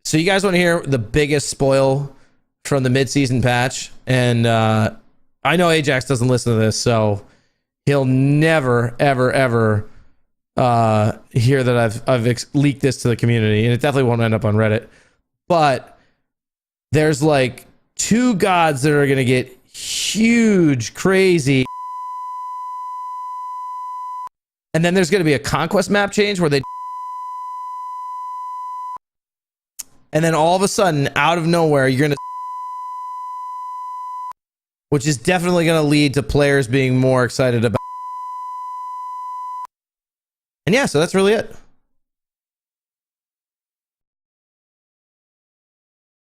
So you guys want to hear the biggest spoil from the mid-season patch? And I know Ajax doesn't listen to this, so he'll never, ever, ever hear that I've leaked this to the community, and it definitely won't end up on Reddit. But there's like 2 gods that are going to get huge, crazy. And then there's going to be a conquest map change where they... And then all of a sudden, out of nowhere, you're going to... Which is definitely going to lead to players being more excited about... And yeah, so that's really it.